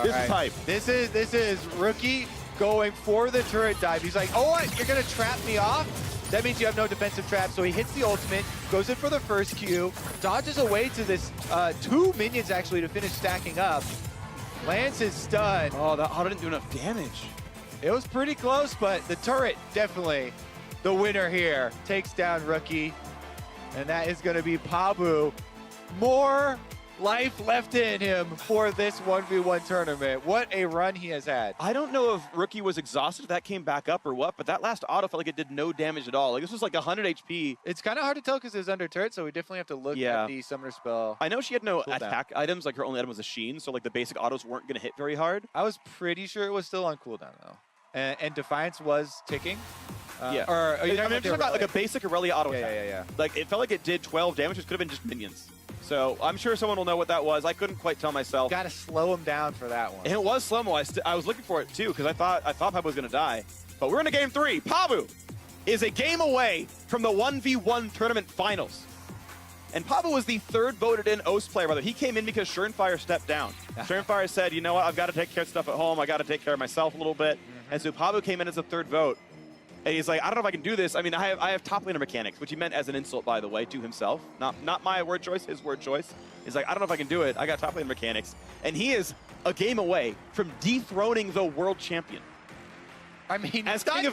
This is hype. This is Rookie going for the turret dive. He's like, oh, what? You're going to trap me off? That means you have no defensive trap. So he hits the ultimate, goes in for the first Q, dodges away to this 2 minions actually to finish stacking up. Lands his stun. Oh, that auto didn't do enough damage. It was pretty close, but the turret definitely the winner here. Takes down Rookie, and that is going to be Pabu. More life left in him for this 1v1 tournament. What a run he has had. I don't know if Rookie was exhausted, if that came back up or what, but that last auto felt like it did no damage at all. Like, this was like 100 HP. It's kind of hard to tell because it was under turret, so we definitely have to look at the summoner spell. I know she had no attack items, like her only item was a Sheen, so like the basic autos weren't going to hit very hard. I was pretty sure it was still on cooldown though. And Defiance was ticking. Yeah. Or I mean, I'm talking about like a basic Irelia auto attack. Yeah. Like, it felt like it did 12 damage, which could have been just minions. So I'm sure someone will know what that was. I couldn't quite tell myself. Got to slow him down for that one. And it was slow-mo. I was looking for it too because I thought Pabu was going to die. But we're in a game 3. Pabu is a game away from the 1v1 tournament finals. And Pabu was the 3rd voted in OS player, brother. He came in because Surenfire stepped down. Surenfire said, you know what, I've got to take care of stuff at home. I got to take care of myself a little bit. And so Pabu came in as a 3rd vote. And he's like, I don't know if I can do this. I mean, I have top laner mechanics, which he meant as an insult, by the way, to himself. Not my word choice, his word choice. He's like, I don't know if I can do it. I got top laner mechanics. And he is a game away from dethroning the world champion. I mean, as king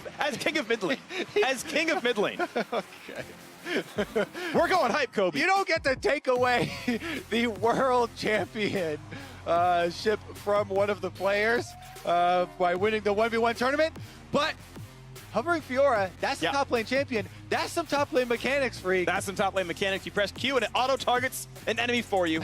of mid lane. As king of mid lane. Okay. We're going hype, Kobe. You don't get to take away the world champion ship from one of the players by winning the 1v1 tournament, but Hovering Fiora, that's the top lane champion. That's some top lane mechanics, freak. That's some top lane mechanics. You press Q and it auto-targets an enemy for you.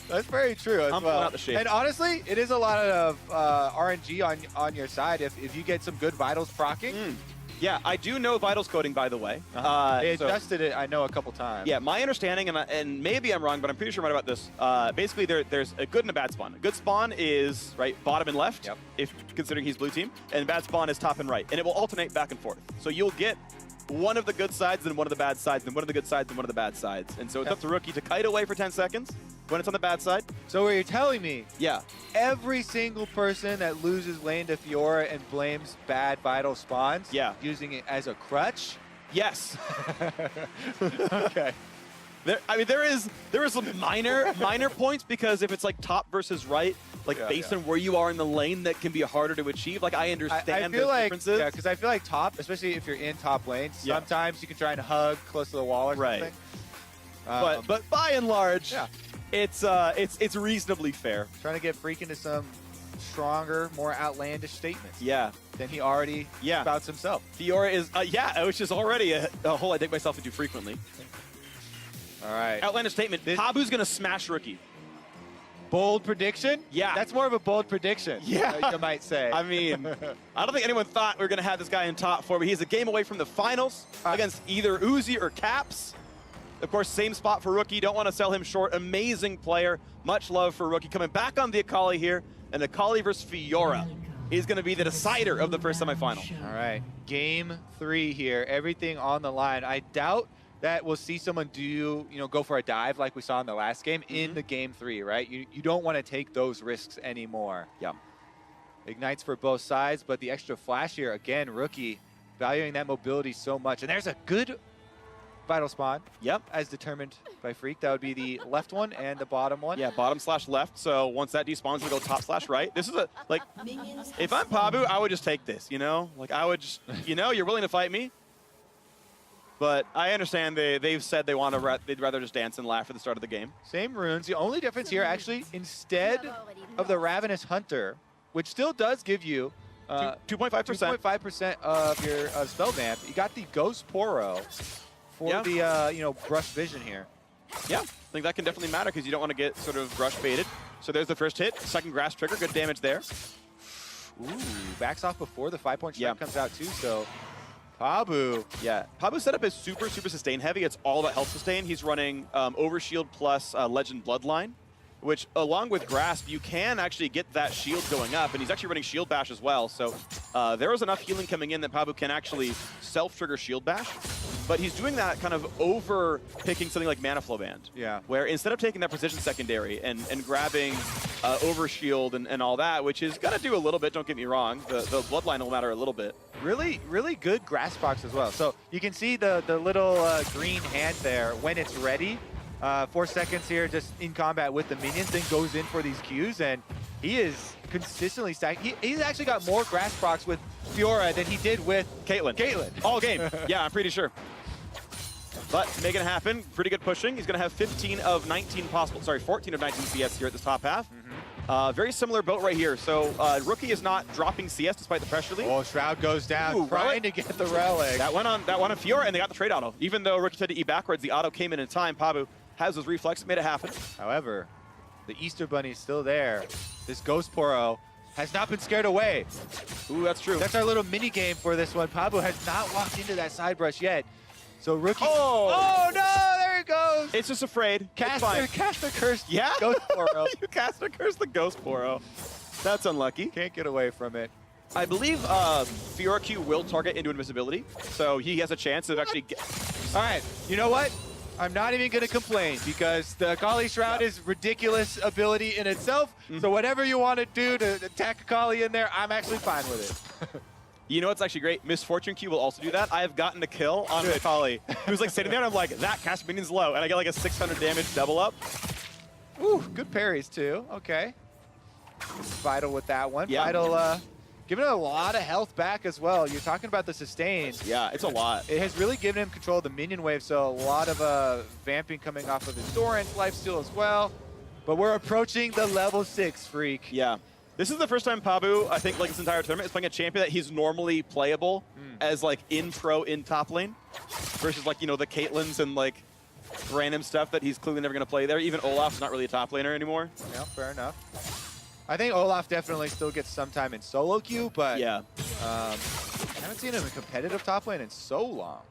That's very true as I'm well. pulling out the shape. And honestly, it is a lot of RNG on your side if you get some good vitals proccing. Yeah, I do know vitals coding, by the way. They adjusted it, I know, a couple times. Yeah, my understanding, and maybe I'm wrong, but I'm pretty sure I'm right about this. Basically, there's a good and a bad spawn. A good spawn is bottom and left, if considering he's blue team, and bad spawn is top and right, and it will alternate back and forth. So you'll get one of the good sides and one of the bad sides, and one of the good sides and one of the bad sides. And so it's up to Rookie to kite away for 10 seconds when it's on the bad side. So what you're telling me, yeah, every single person that loses lane to Fiora and blames bad vital spawns, using it as a crutch? Yes. Okay. There is some minor points, because if it's like top versus right, like based on where you are in the lane, that can be harder to achieve. Like, I understand the differences. Yeah, because I feel like top, especially if you're in top lane, sometimes you can try and hug close to the wall or something. But by and large, Yeah. it's reasonably fair. Trying to get Freak into some stronger, more outlandish statements Yeah. than he already spouts himself. Fiora is, which is already a hole I dig myself into frequently. All right. Outlandish statement, Pabu's going to smash Rookie. Bold prediction? Yeah. That's more of a bold prediction, Yeah. you might say. I mean, I don't think anyone thought we were going to have this guy in top 4, but he's a game away from the finals against either Uzi or Caps. Of course, same spot for Rookie. Don't want to sell him short. Amazing player. Much love for Rookie. Coming back on the Akali here, and Akali versus Fiora is going to be the decider of the first semifinal. All right. Game 3 here. Everything on the line. I doubt that we'll see someone go for a dive like we saw in the last game in the game 3, right? You don't want to take those risks anymore. Yeah. Ignites for both sides, but the extra flash here, again, Rookie valuing that mobility so much. And there's a good vital spawn. Yep. As determined by Freak. That would be the left one and the bottom one. Yeah, bottom/left. So once that despawns, we go top/right. This is Minions if have I'm Pabu, I would just take this, you know? Like, I would just, you're willing to fight me. But I understand they've said they'd rather just dance and laugh at the start of the game. Same runes. The only difference here, actually, instead of the Ravenous Hunter, which still does give you 2.5%. 2.5% of your spell vamp, you got the Ghost Poro for the brush vision here. Yeah, I think that can definitely matter because you don't want to get sort of brush baited. So there's the first hit, second grass trigger, good damage there. Ooh, backs off before the 5-point strike comes out too, so Pabu. Yeah, Pabu's setup is super sustain heavy. It's all about health sustain. He's running Overshield plus Legend Bloodline, which along with Grasp, you can actually get that shield going up, and he's actually running Shield Bash as well. So there was enough healing coming in that Pabu can actually self-trigger Shield Bash. But he's doing that kind of over picking something like Mana Flow Band. Yeah. Where instead of taking that precision secondary and grabbing Overshield and all that, which is going to do a little bit, don't get me wrong, the Bloodline will matter a little bit. Really, really good grass box as well. So you can see the little green hand there when it's ready. 4 seconds here just in combat with the minions, then goes in for these Qs, and he is consistently stacking. He's actually got more grass box with Fiora than he did with Caitlyn. All game. Yeah, I'm pretty sure. But making it happen, pretty good pushing. He's going to have 14 of 19 CS here at this top half. Very similar boat right here. So Rookie is not dropping CS despite the pressure lead. Oh, Shroud goes down, trying to get the relic. That went on Fiora, and they got the trade auto. Even though Rookie tried to E backwards, the auto came in time. Pabu has those reflexes, made it happen. However, the Easter Bunny is still there. This Ghost Poro has not been scared away. Ooh, that's true. That's our little mini game for this one. Pabu has not walked into that side brush yet. So Rookie. Oh no! There he goes. It's just afraid. Cast the curse. Yeah. Ghost Poro. You cast a curse the Ghost Poro. That's unlucky. Can't get away from it. I believe Fiora Q will target into invisibility, so he has a chance of actually. All right. You know what? I'm not even going to complain because the Akali Shroud is ridiculous ability in itself. So whatever you want to do to attack Akali in there, I'm actually fine with it. You know what's actually great? Misfortune Q will also do that. I have gotten a kill on Akali, who's like sitting there, and I'm like, that cast minion's low, and I get like a 600 damage double up. Ooh, good parries too. Okay. Vital with that one. Yeah. Vital giving it a lot of health back as well. You're talking about the sustain. Yeah, it's a lot. It has really given him control of the minion wave, so a lot of vamping coming off of his Dorrance lifesteal as well. But we're approaching the level 6, Freak. Yeah. This is the first time Pabu, I think, like this entire tournament, is playing a champion that he's normally playable as like in top lane versus like, the Caitlyn's and like random stuff that he's clearly never going to play there. Even Olaf's not really a top laner anymore. Yeah, fair enough. I think Olaf definitely still gets some time in solo queue, but yeah, I haven't seen him in competitive top lane in so long.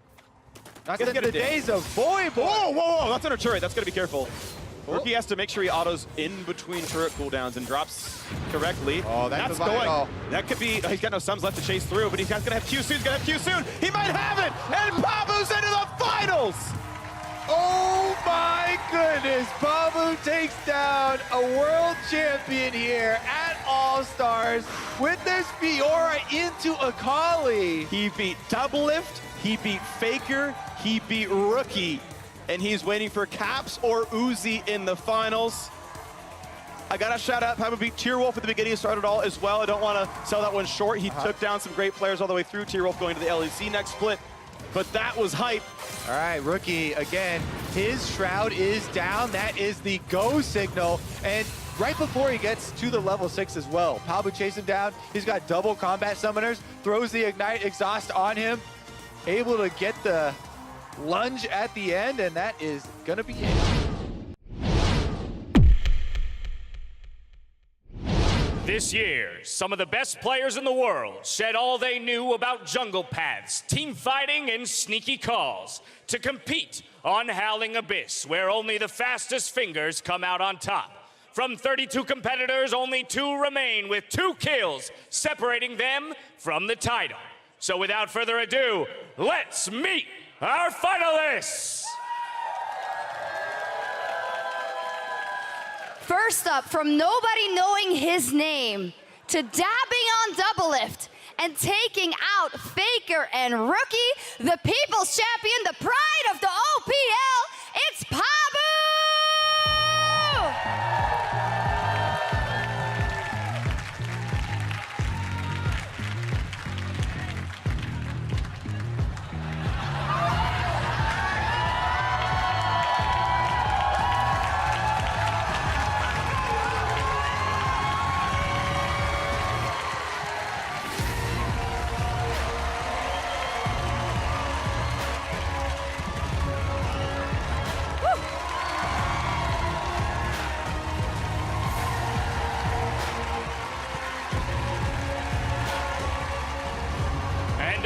Not Gonna since get the a days of Boy. Whoa, that's under turret. That's got to be careful. Rookie has to make sure he autos in between turret cooldowns and drops correctly. Oh, that's going. That could be, he's got no sums left to chase through, but he's going to have Q soon. He's going to have Q soon. He might have it, and Pabu's into the finals. Oh my goodness, Pabu takes down a world champion here at All-Stars with this Fiora into Akali. He beat Doublelift, he beat Faker, he beat Rookie, and he's waiting for Caps or Uzi in the finals. I gotta shout out Pabu beat Tierwolf at the beginning of Start It All as well. I don't want to sell that one short. He took down some great players all the way through. Tierwolf going to the LEC next split, but that was hype. All right, Rookie again His shroud is down. That is the go signal. And right before he gets to the level 6 as well, Pabu chases him down. He's got double combat summoners, throws the ignite exhaust on him, able to get the lunge at the end, and that is gonna be it. This year, some of the best players in the world shed all they knew about jungle paths, team fighting, and sneaky calls to compete on Howling Abyss, where only the fastest fingers come out on top. From 32 competitors, only 2 remain with 2 kills separating them from the title. So without further ado, let's meet our finalists! First up, from nobody knowing his name to dabbing on Doublelift and taking out Faker and Rookie, the People's Champion, the pride of the OPL, it's Pabu!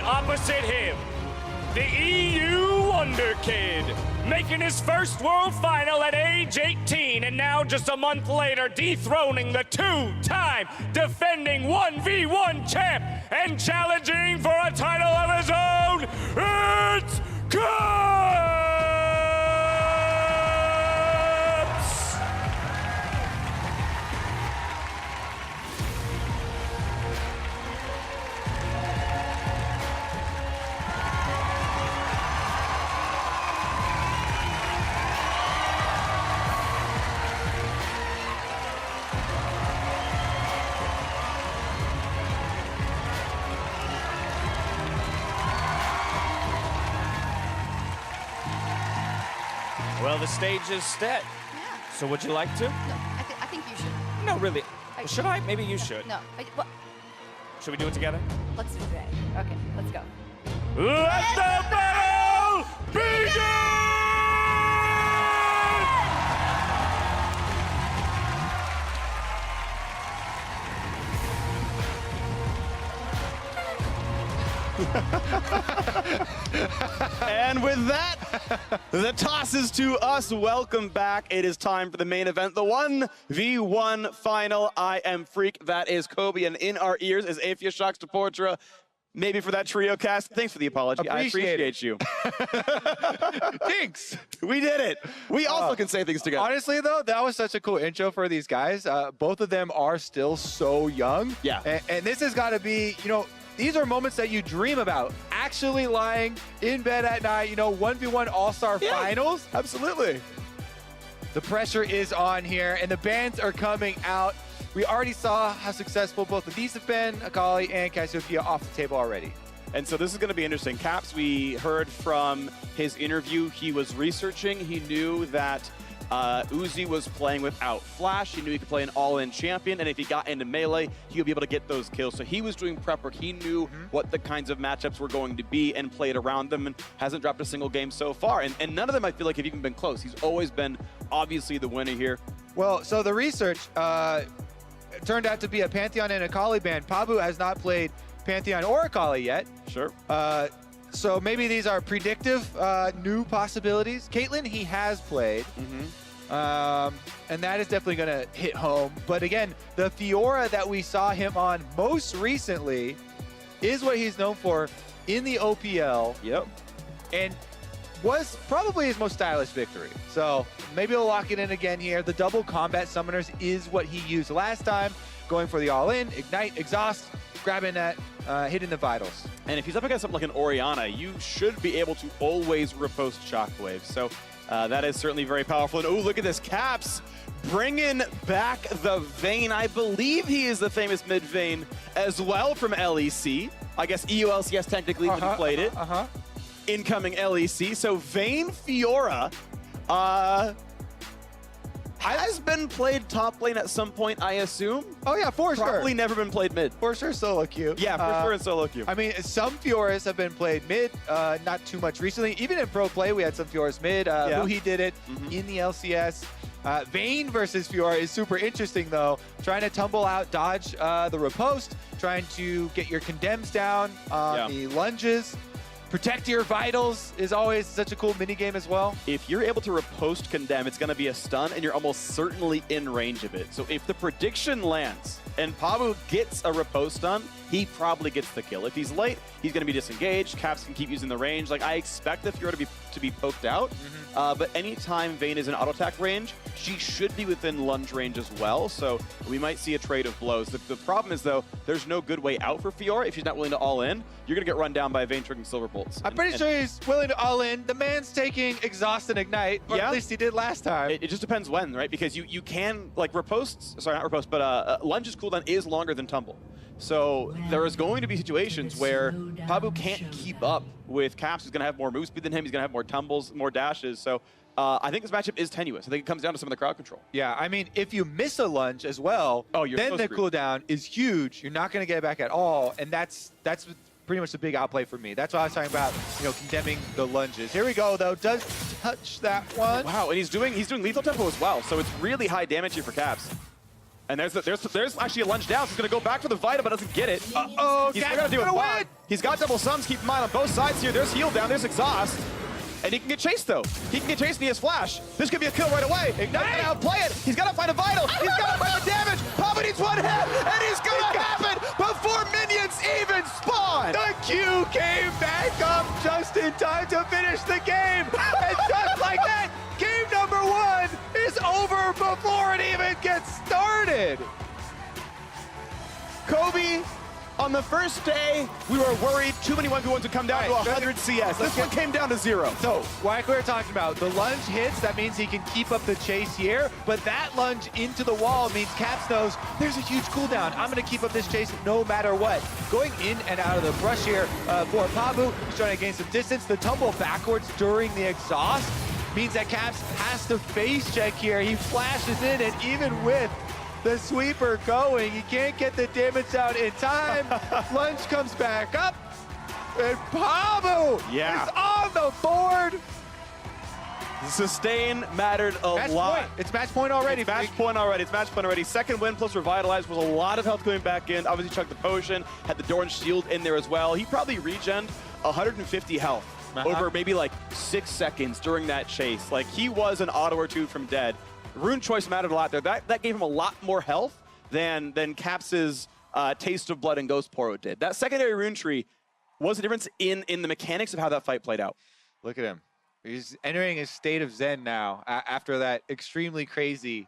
Opposite him, the EU Wonder Kid, making his first World Final at age 18, and now just a month later dethroning the 2-time defending 1v1 champ and challenging for a title of his own, it's Cups! Well, the stage is set. Yeah. So would you like to? No, I think you should. No, really. Should I? Maybe you No, should. No. Well, Should we do it together? let's do that. Okay, let's go. Let the battle begin! And with that, the toss is to us. Welcome back. It is time for the main event, the 1v1 final. I am Freak. That is Kobe. And in our ears is Aphia Shocks to Portra. Maybe for that trio cast. Thanks for the apology. I appreciate you. Jinx! We did it. We also can say things together. Honestly, though, that was such a cool intro for these guys. Both of them are still so young. Yeah. And this has got to be, you know, these are moments that you dream about. Actually lying in bed at night, you know, 1v1 All-Star Finals. Absolutely. The pressure is on here, and the bans are coming out. We already saw how successful both of these have been, Akali and Cassiopeia off the table already. And so this is going to be interesting. Caps, we heard from his interview, he was researching. He knew that Uzi was playing without Flash. He knew he could play an all-in champion, and if he got into melee, he would be able to get those kills. So he was doing prep work. He knew what the kinds of matchups were going to be and played around them, and hasn't dropped a single game so far. And none of them, I feel like, have even been close. He's always been, obviously, the winner here. Well, so the research turned out to be a Pantheon and Akali ban. Pabu has not played Pantheon or Akali yet. Sure. So maybe these are predictive new possibilities. Caitlyn, he has played. And that is definitely going to hit home. But again, the Fiora that we saw him on most recently is what he's known for in the OPL. Yep. And was probably his most stylish victory. So maybe he'll lock it in again here. The double combat summoners is what he used last time, going for the all-in, ignite, exhaust, grabbing that, hitting the vitals. And if he's up against something like an Orianna, you should be able to always riposte Shockwaves. So that is certainly very powerful. And oh, look at this, Caps bringing back the Vayne. I believe he is the famous mid Vayne as well from LEC. I guess EULCS technically when he played it. Incoming LEC. So Vayne Fiora Has been played top lane at some point, I assume. Oh yeah, for sure. Probably never been played mid. For sure, solo queue. Yeah, for sure in solo queue. I mean, some Fioras have been played mid, not too much recently. Even in pro play, we had some Fioras mid. He did it in the LCS. Vayne versus Fiora is super interesting, though. Trying to tumble out, dodge the riposte, trying to get your condemns down on the lunges. Protect your vitals is always such a cool mini game as well. If you're able to riposte condemn, it's going to be a stun, and you're almost certainly in range of it. So if the prediction lands and Pabu gets a riposte stun, he probably gets the kill. If he's late, he's going to be disengaged. Caps can keep using the range. Like, I expect the Fiora to be poked out, but anytime Vayne is in auto attack range, she should be within lunge range as well. So we might see a trade of blows. The problem is, though, there's no good way out for Fiora if she's not willing to all in. You're going to get run down by Vayne triggering Silver Bolts. I'm pretty sure he's willing to all in. The man's taking Exhaust and Ignite, or at least he did last time. It just depends when, right? Because you can, like, riposte, sorry, not riposte, but lunge's cooldown is longer than tumble. So there is going to be situations where Pabu can't keep up with Caps. He's going to have more move speed than him. He's going to have more tumbles, more dashes. So I think this matchup is tenuous. I think it comes down to some of the crowd control. Yeah, I mean, if you miss a lunge as well, then the cooldown is huge. You're not going to get it back at all, and that's pretty much the big outplay for me. That's what I was talking about, condemning the lunges. Here we go, though. Does touch that one. Wow, and he's doing lethal tempo as well, so it's really high damage here for Caps. And there's actually a lunge down, so he's going to go back for the Vita, but doesn't get it. He's going to do it win. He's got double suns, keep in mind on both sides here. There's heal down, there's exhaust. And he can get chased, though. He can get chased, and he has flash. This could be a kill right away. Ignite to outplay it. He's got to find a vital. He's got to find the damage. Pabu needs one hit, and he's going to happen before minions even spawn. The Q came back up just in time to finish the game. And just like that, game number 1 is over before it even gets started. Kobe, on the first day, we were worried too many 1v1s would come down to 100 CS. This one came down to 0. So, like we were talking about, the lunge hits, that means he can keep up the chase here, but that lunge into the wall means Caps knows there's a huge cooldown. I'm going to keep up this chase no matter what. Going in and out of the brush here for Pabu, he's trying to gain some distance. The tumble backwards during the exhaust means that Caps has to face check here. He flashes in, and even with the sweeper going, he can't get the damage out in time. Lunge comes back up, and Pabu is on the board. The sustain mattered a lot. It's match point already. It's match point already. Second win plus Revitalize was a lot of health coming back in. Obviously chucked the potion, had the Dorn shield in there as well. He probably regened 150 health over maybe like 6 seconds during that chase. Like, he was an auto or two from dead. Rune choice mattered a lot there. That gave him a lot more health than Caps's Taste of Blood and Ghost Poro did. That secondary rune tree was the difference in the mechanics of how that fight played out. Look at him. He's entering a state of zen now after that extremely crazy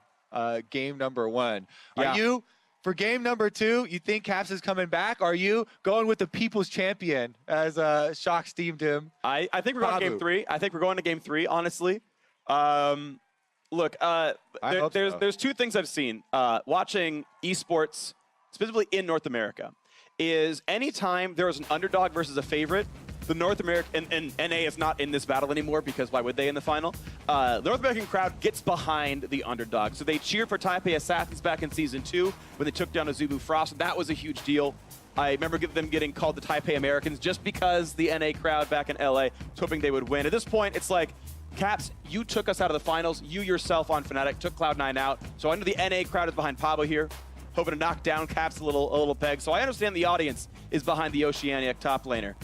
game number 1. Are you, for game number 2, you think Caps is coming back? Are you going with the people's champion, as Shock steamed him? I think we're going to game 3. I think we're going to game 3, honestly. Look, there's 2 things I've seen watching esports, specifically in North America, is anytime there is an underdog versus a favorite, the North American, and NA is not in this battle anymore because why would they in the final? The North American crowd gets behind the underdog. So they cheered for Taipei Assassins back in Season 2 when they took down Azubu Frost. That was a huge deal. I remember them getting called the Taipei Americans just because the NA crowd back in LA was hoping they would win. At this point, it's like, Caps, you took us out of the finals. You yourself on Fnatic took Cloud9 out. So I know the NA crowd is behind Pabu here, hoping to knock down Caps a little peg. So I understand the audience is behind the Oceanic top laner.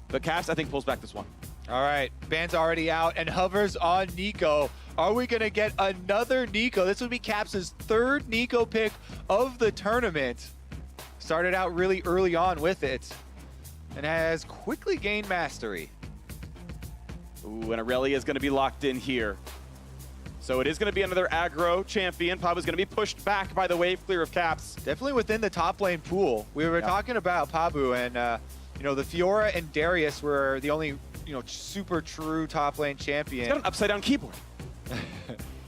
But Caps, I think, pulls back this one. All right, Ban's already out and hovers on Nico. Are we going to get another Nico? This would be Caps' 3rd Nico pick of the tournament. Started out really early on with it and has quickly gained mastery. Ooh, and Aurelia is going to be locked in here. So it is going to be another aggro champion. Pabu's going to be pushed back by the wave clear of Caps. Definitely within the top lane pool. We were talking about Pabu, and the Fiora and Darius were the only super true top lane champion. He's got an upside down keyboard.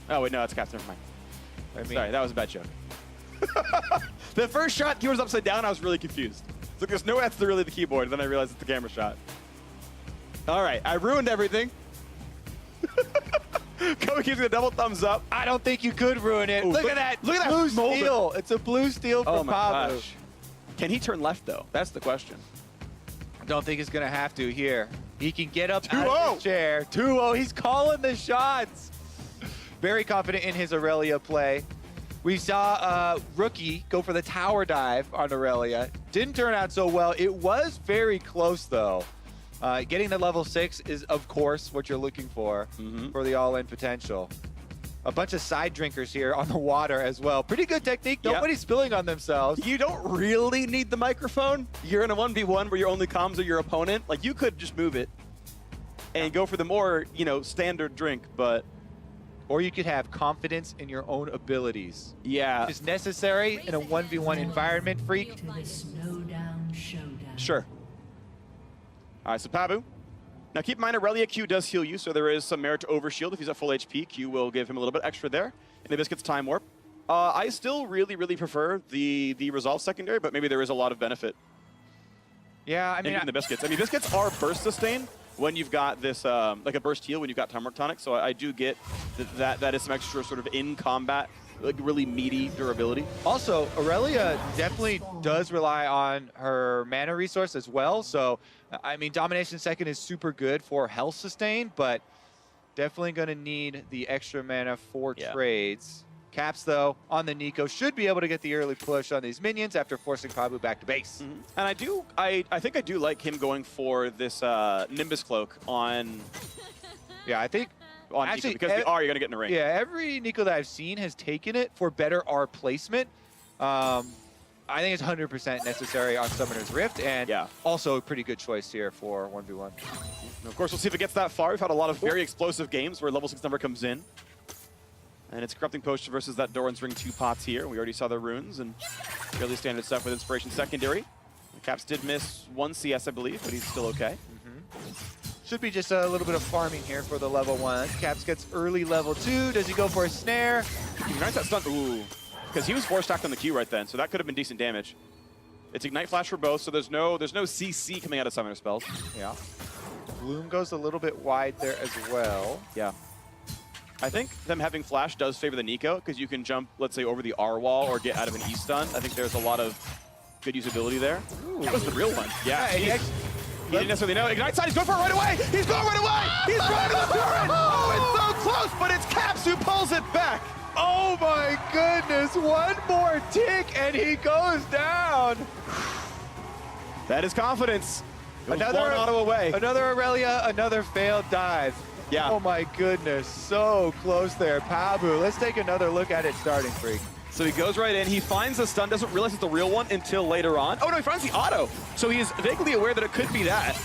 Oh wait, no, that's Caps. Never mind. Sorry, that was a bad joke. The first shot, keyboard's upside down. I was really confused. It's like there's no that's really the keyboard. And then I realized it's the camera shot. All right, I ruined everything. Pabu gives you a double thumbs up. I don't think you could ruin it. Ooh, look at that. Look at that blue smolder. steel. It's a blue steel Oh from my Pabu. gosh. Can he turn left, though? That's the question. Don't think he's going to have to here. He can get up out 2-0. of his chair. 2-0. He's calling the shots. Very confident in his Aurelia play. We saw Rookie go for the tower dive on Aurelia. Didn't turn out so well. It was very close, though. Getting to level 6 is, of course, what you're looking for the all-in potential. A bunch of side drinkers here on the water as well. Pretty good technique. Yep. Nobody's spilling on themselves. You don't really need the microphone. You're in a 1v1 where your only comms are your opponent. Like, you could just move it and go for the more, standard drink, but... Or you could have confidence in your own abilities. Yeah. Is necessary in a 1v1 environment, Freak. Sure. All right, so Pabu. Now keep in mind, Aurelia Q does heal you, so there is some merit to overshield. If he's at full HP, Q will give him a little bit extra there. And the Biscuit's Time Warp. I still really, really prefer the Resolve secondary, but maybe there is a lot of benefit Yeah, I in mean, getting the Biscuits. I mean, Biscuits are burst sustain when you've got this, like a burst heal when you've got Time Warp Tonic, so I do get that is some extra sort of in combat, like really meaty durability. also, Aurelia definitely does rely on her mana resource as well. So, I mean, Domination Second is super good for health sustain, but definitely going to need the extra mana for trades. Caps, though, on the Nico, should be able to get the early push on these minions after forcing Pabu back to base. And I think I do like him going for this Nimbus Cloak on Yeah, I think Nico, actually, because the R, you're going to get in the ring. yeah, every Nico that I've seen has taken it for better R placement. I think it's 100% necessary on Summoner's Rift, and also a pretty good choice here for 1v1. And of course, we'll see if it gets that far. We've had a lot of very explosive games where level 6 number comes in. And it's Corrupting Potion versus that Doran's Ring 2 pots here. We already saw the runes and fairly standard stuff with Inspiration Secondary. Caps did miss 1 CS, I believe, but he's still okay. Should be just a little bit of farming here for the level 1. Caps gets early level 2. Does he go for a snare? Ignites that stun. Ooh. Because he was 4-stacked on the Q right then, so that could have been decent damage. It's Ignite Flash for both, so there's no CC coming out of Summoner spells. Yeah. Bloom goes a little bit wide there as well. Yeah. I think them having Flash does favor the Nico, because you can jump, let's say, over the R wall or get out of an E stun. I think there's a lot of good usability there. Ooh. That was the real one. Yeah. He didn't necessarily know. Ignite side, he's going for it right away! He's going right away! He's going to the turret! Oh, it's so close, but it's Caps who pulls it back! Oh my goodness, one more tick and he goes down. That is confidence. Another one auto away. Another Aurelia, another failed dive. Yeah. Oh my goodness, so close there. Pabu, let's take another look at it starting, Freak. So he goes right in, he finds the stun, doesn't realize it's the real one until later on. Oh no, he finds the auto. So he is vaguely aware that it could be that.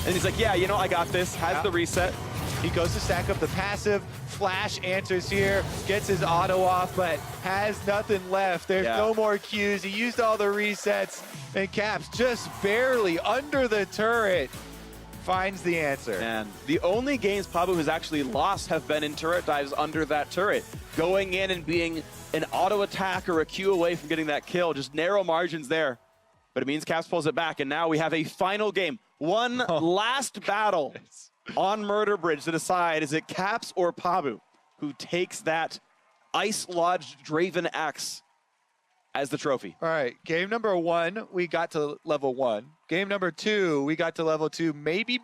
And he's like, yeah, you know, I got this, has the reset. He goes to stack up the passive. Flash answers here, gets his auto off, but has nothing left. There's no more Qs. He used all the resets, and Caps just barely under the turret finds the answer. And the only games Pabu has actually lost have been in turret dives under that turret. Going in and being an auto attack or a Q away from getting that kill, just narrow margins there. But it means Caps pulls it back, and now we have a final game. One last battle on Murder Bridge to decide, is it Caps or Pabu who takes that Ice Lodge Draven Axe as the trophy? All right, game number 1, we got to level 1. Game number 2, we got to level 2. Maybe,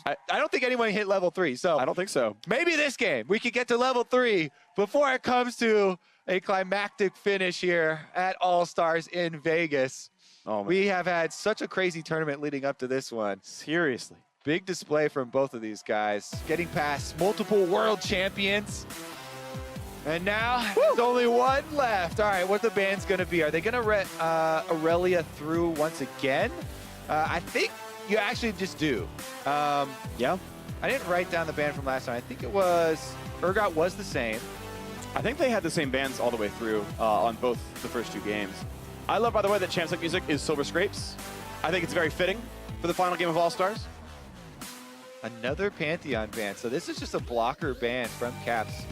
I don't think anyone hit level 3, so. I don't think so. Maybe this game, we could get to level 3 before it comes to a climactic finish here at All-Stars in Vegas. Oh, man. We have had such a crazy tournament leading up to this one. Seriously. Big display from both of these guys. Getting past multiple world champions. And now there's only one left. All right, what the ban's going to be? Are they going to let Aurelia through once again? I think you actually just do. Yeah. I didn't write down the ban from last time. I think it was, Urgot was the same. I think they had the same bands all the way through on both the first 2 games. I love, by the way, that Champs Like music is Silver Scrapes. I think it's very fitting for the final game of All-Stars. Another Pantheon ban. So this is just a blocker ban from Caps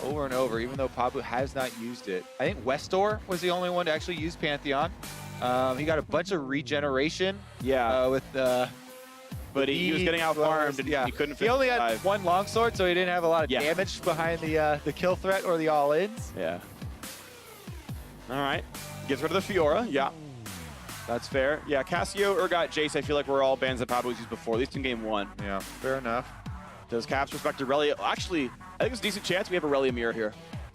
over and over, even though Pabu has not used it. I think Westor was the only one to actually use Pantheon. He got a bunch of regeneration. Yeah. With the but he was getting out-farmed, and he couldn't He only had dive. one longsword, so he didn't have a lot of damage behind the kill threat or the all-ins. Yeah. All right. Gets rid of the Fiora. Yeah. That's fair. Yeah, Cassio, Urgot, Jace, I feel like we're all bands that Pabu's used before, at least in game 1. Yeah, fair enough. Does Caps respect Aurelia? Actually, I think it's a decent chance we have Aurelia mirror here.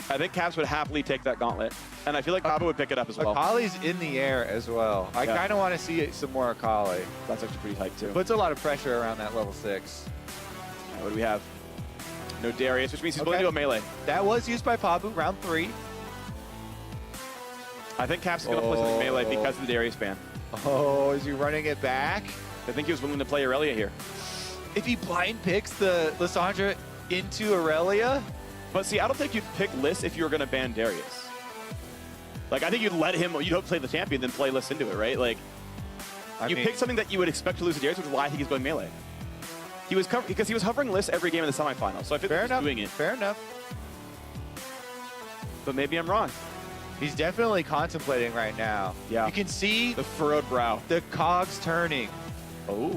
I think Caps would happily take that gauntlet. And I feel like Pabu would pick it up as well. Akali's in the air as well. I kind of want to see some more Akali. That's actually pretty tight, too. Puts a lot of pressure around that level 6. What do we have? No Darius, which means he's willing to go melee. That was used by Pabu, round 3. I think Caps is going to play something melee because of the Darius ban. Oh, is he running it back? I think he was willing to play Aurelia here. If he blind picks the Lissandra into Aurelia? But see, I don't think you'd pick Liss if you were going to ban Darius. Like, I think you'd let him, you'd hope play the champion, then play Liss into it, right? Like, you pick something that you would expect to lose to Darius, which is why I think he's going melee. He was because he was hovering Liss every game in the semifinals, so I feel like he's doing it. Fair enough. But maybe I'm wrong. He's definitely contemplating right now. Yeah. You can see the furrowed brow. The cogs turning. Oh.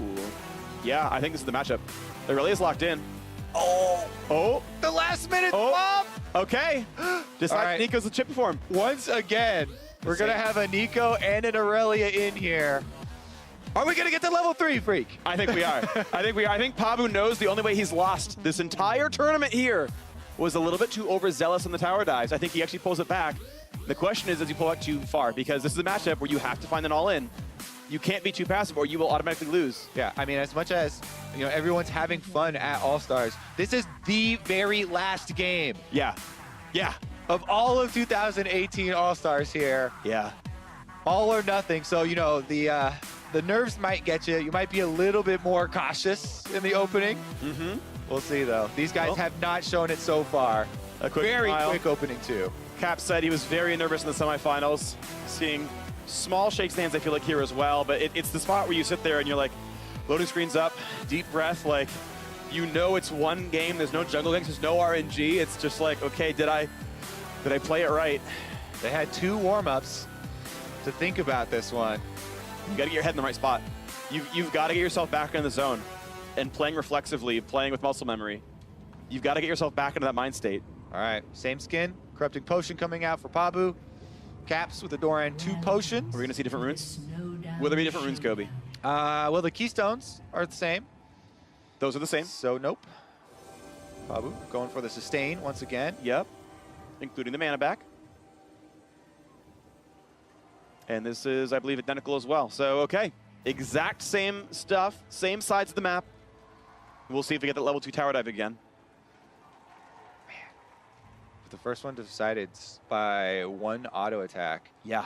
Yeah, I think this is the matchup. Aurelia's locked in. Oh. The last minute flop. Okay. Just like Nico's the chip for him. Once again, we're going to have a Nico and an Aurelia in here. Are we going to get to level 3, Freak? I think we are. I think Pabu knows the only way he's lost this entire tournament here was a little bit too overzealous on the tower dives. I think he actually pulls it back. The question is, does he pull it too far? Because this is a matchup where you have to find an all-in. You can't be too passive or you will automatically lose. Yeah, I mean, as much as everyone's having fun at All-Stars, this is the very last game. Yeah. Of all of 2018 All-Stars here. Yeah. All or nothing. So, the nerves might get you. You might be a little bit more cautious in the opening. Mm-hmm. We'll see, though. These guys have not shown it so far. A quick quick opening, too. Cap said he was very nervous in the semifinals, seeing small shakes hands, I feel like, here as well. But it's the spot where you sit there and you're like, loading screen's up, deep breath, like, it's one game, there's no jungle ganks, there's no RNG. It's just like, okay, did I play it right? They had 2 warm-ups to think about this one. You gotta get your head in the right spot. You've got to get yourself back in the zone and playing reflexively, playing with muscle memory. You've got to get yourself back into that mind state. All right, same skin. Corrupting Potion coming out for Pabu. Caps with the Doran 2 potions. Are we going to see different runes? Will there be different runes, Kobe? Well, the Keystones are the same. Those are the same? So, nope. Pabu going for the sustain once again. Yep. Including the mana back. And this is, I believe, identical as well. So, okay. Exact same stuff, same sides of the map. We'll see if we get that level 2 tower dive again. The first one decided by 1 auto attack. Yeah.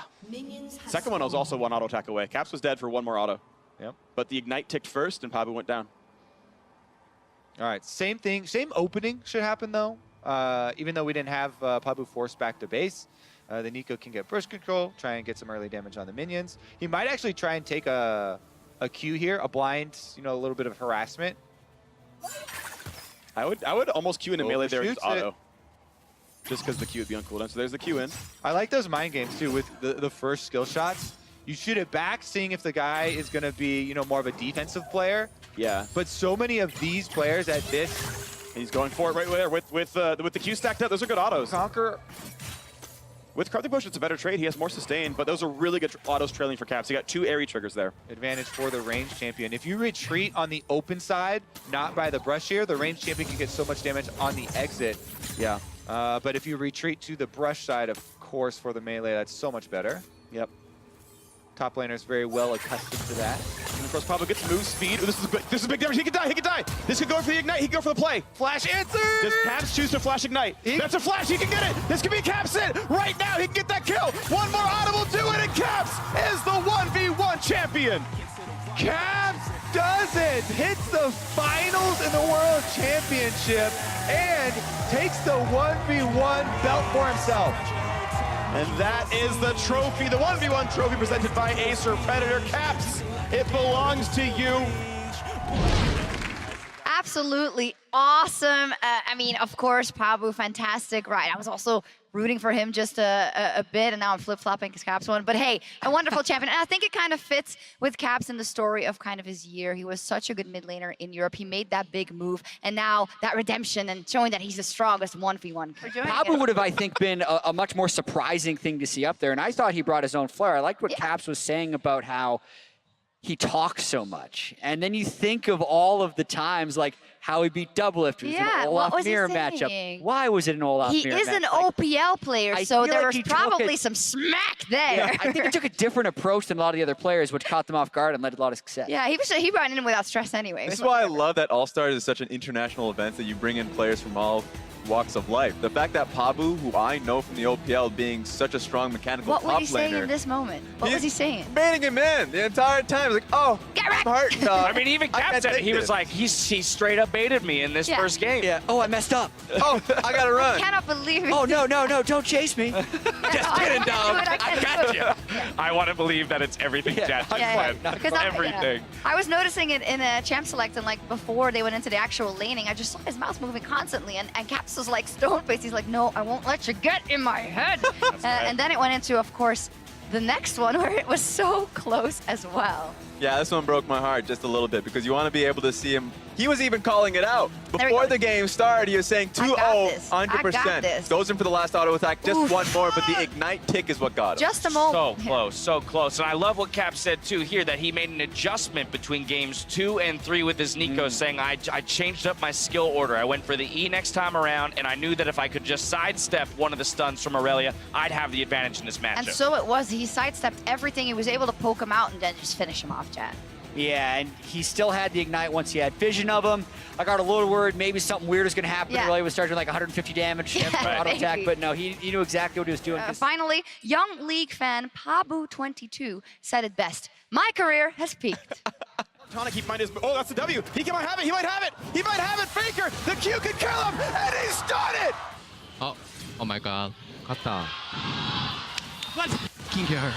Second one was also 1 auto attack away. Caps was dead for 1 more auto. Yep. But the ignite ticked first and Pabu went down. All right, same thing. Same opening should happen, though. Even though we didn't have Pabu forced back to base, the Nico can get burst control, try and get some early damage on the minions. He might actually try and take a Q here, a blind, a little bit of harassment. I would almost Q in a melee there and just auto. It. Just because the Q would be on cooldown. So there's the Q in. I like those mind games, too, with the first skill shots. You shoot it back, seeing if the guy is going to be, more of a defensive player. Yeah. But so many of these players at this... He's going for it right there with the Q stacked up. Those are good autos. Conquer... With Corrupting Potion, it's a better trade. He has more sustain, but those are really good autos trailing for Caps. He got 2 airy triggers there. Advantage for the range champion. If you retreat on the open side, not by the brush here, the range champion can get so much damage on the exit. Yeah. But if you retreat to the brush side, of course, for the melee, that's so much better. Yep. Top laner is very well accustomed to that. And of course, Pabu gets move speed. Ooh, this is big damage. He can die. This could go for the ignite. He can go for the play. Flash answer! Does Caps choose to flash ignite? That's a flash. He can get it. This could be Caps in. Right now, he can get that kill. 1 more auto will do it, and Caps is the 1v1 champion. Caps does it! Hits the finals in the World Championship and takes the 1v1 belt for himself. And that is the trophy, the 1v1 trophy presented by Acer Predator. Caps, it belongs to you. absolutely awesome. I mean, of course, Pabu, fantastic, right? I was also rooting for him just a bit, and now I'm flip-flopping because Caps won. But hey, a wonderful champion. And I think it kind of fits with Caps in the story of kind of his year. He was such a good mid laner in Europe. He made that big move, and now that redemption and showing that he's the strongest 1v1. Pabu would have, I think, been a much more surprising thing to see up there, and I thought he brought his own flair. I liked what Caps was saying about how he talks so much. And then you think of all of the times, like, how he beat Doublelift. It was an all-off mirror matchup. Why was it an all-off mirror matchup? He is an OPL player, so there was probably some smack there. Yeah, I think he took a different approach than a lot of the other players, which caught them off guard and led to a lot of success. Yeah, he brought it in without stress anyway. This is why I love that All-Stars is such an international event that you bring in players from all walks of life. The fact that Pabu, who I know from the OPL being such a strong mechanical top laner. What was he saying in this moment? What was he saying? Baiting him in the entire time. Like, oh, Get wrecked! I'm hurt. I mean, even Cap said it. He was like, he straight up baited me in this first game. Yeah. Oh, I messed up. Oh, I gotta run. I cannot believe it. Oh, no, don't chase me. Just kidding, dog. I got you. I want to believe that it's everything Jet just said. Because Everything. I was noticing it in a champ select, and like before they went into the actual laning, I just saw his mouth moving constantly, and Caps was like stone-faced. He's like, no, I won't let you get in my head. And then it went into, of course, the next one where it was so close as well. Yeah, this one broke my heart just a little bit because you want to be able to see him. He was even calling it out. Before the game started, he was saying 2-0, 100%. Goes in for the last auto attack, just one more, but the ignite tick is what got him. Just a moment. So close, so close. And I love what Cap said too here, that he made an adjustment between games 2 and 3 with his Nico, saying I changed up my skill order. I went for the E next time around, and I knew that if I could just sidestep one of the stuns from Aurelia, I'd have the advantage in this matchup. And so it was. He sidestepped everything. He was able to poke him out and then just finish him off, Jet. Yeah, and he still had the ignite once he had vision of him. I got a little worried maybe something weird was going to happen. Really was starting like 150 damage auto attack, but no, he knew exactly what he was doing. Finally, young League fan Pabu22 said it best. My career has peaked. Tonic, keep in mind his. Oh, that's the W. He might have it. He might have it. He might have it. Faker. The Q can kill him, and he's done it. Oh my God. 갔다. Let's get her.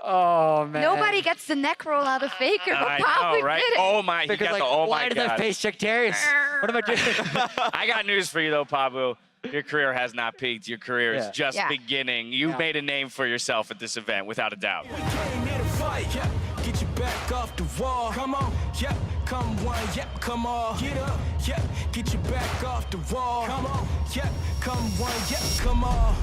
Oh, man. Nobody gets the neck roll out of Faker, but Pabu right? did it. Oh my, he got like, the, oh why my did God. I face Sectarians? What am I doing? I got news for you though, Pabu. Your career has not peaked. Your career is just beginning. You made a name for yourself at this event, without a doubt. Get your back off the wall. Come on, yep, come one, yep, come on. Get up, yep, get your back off the wall. Come on, yep, come one, yep, come on.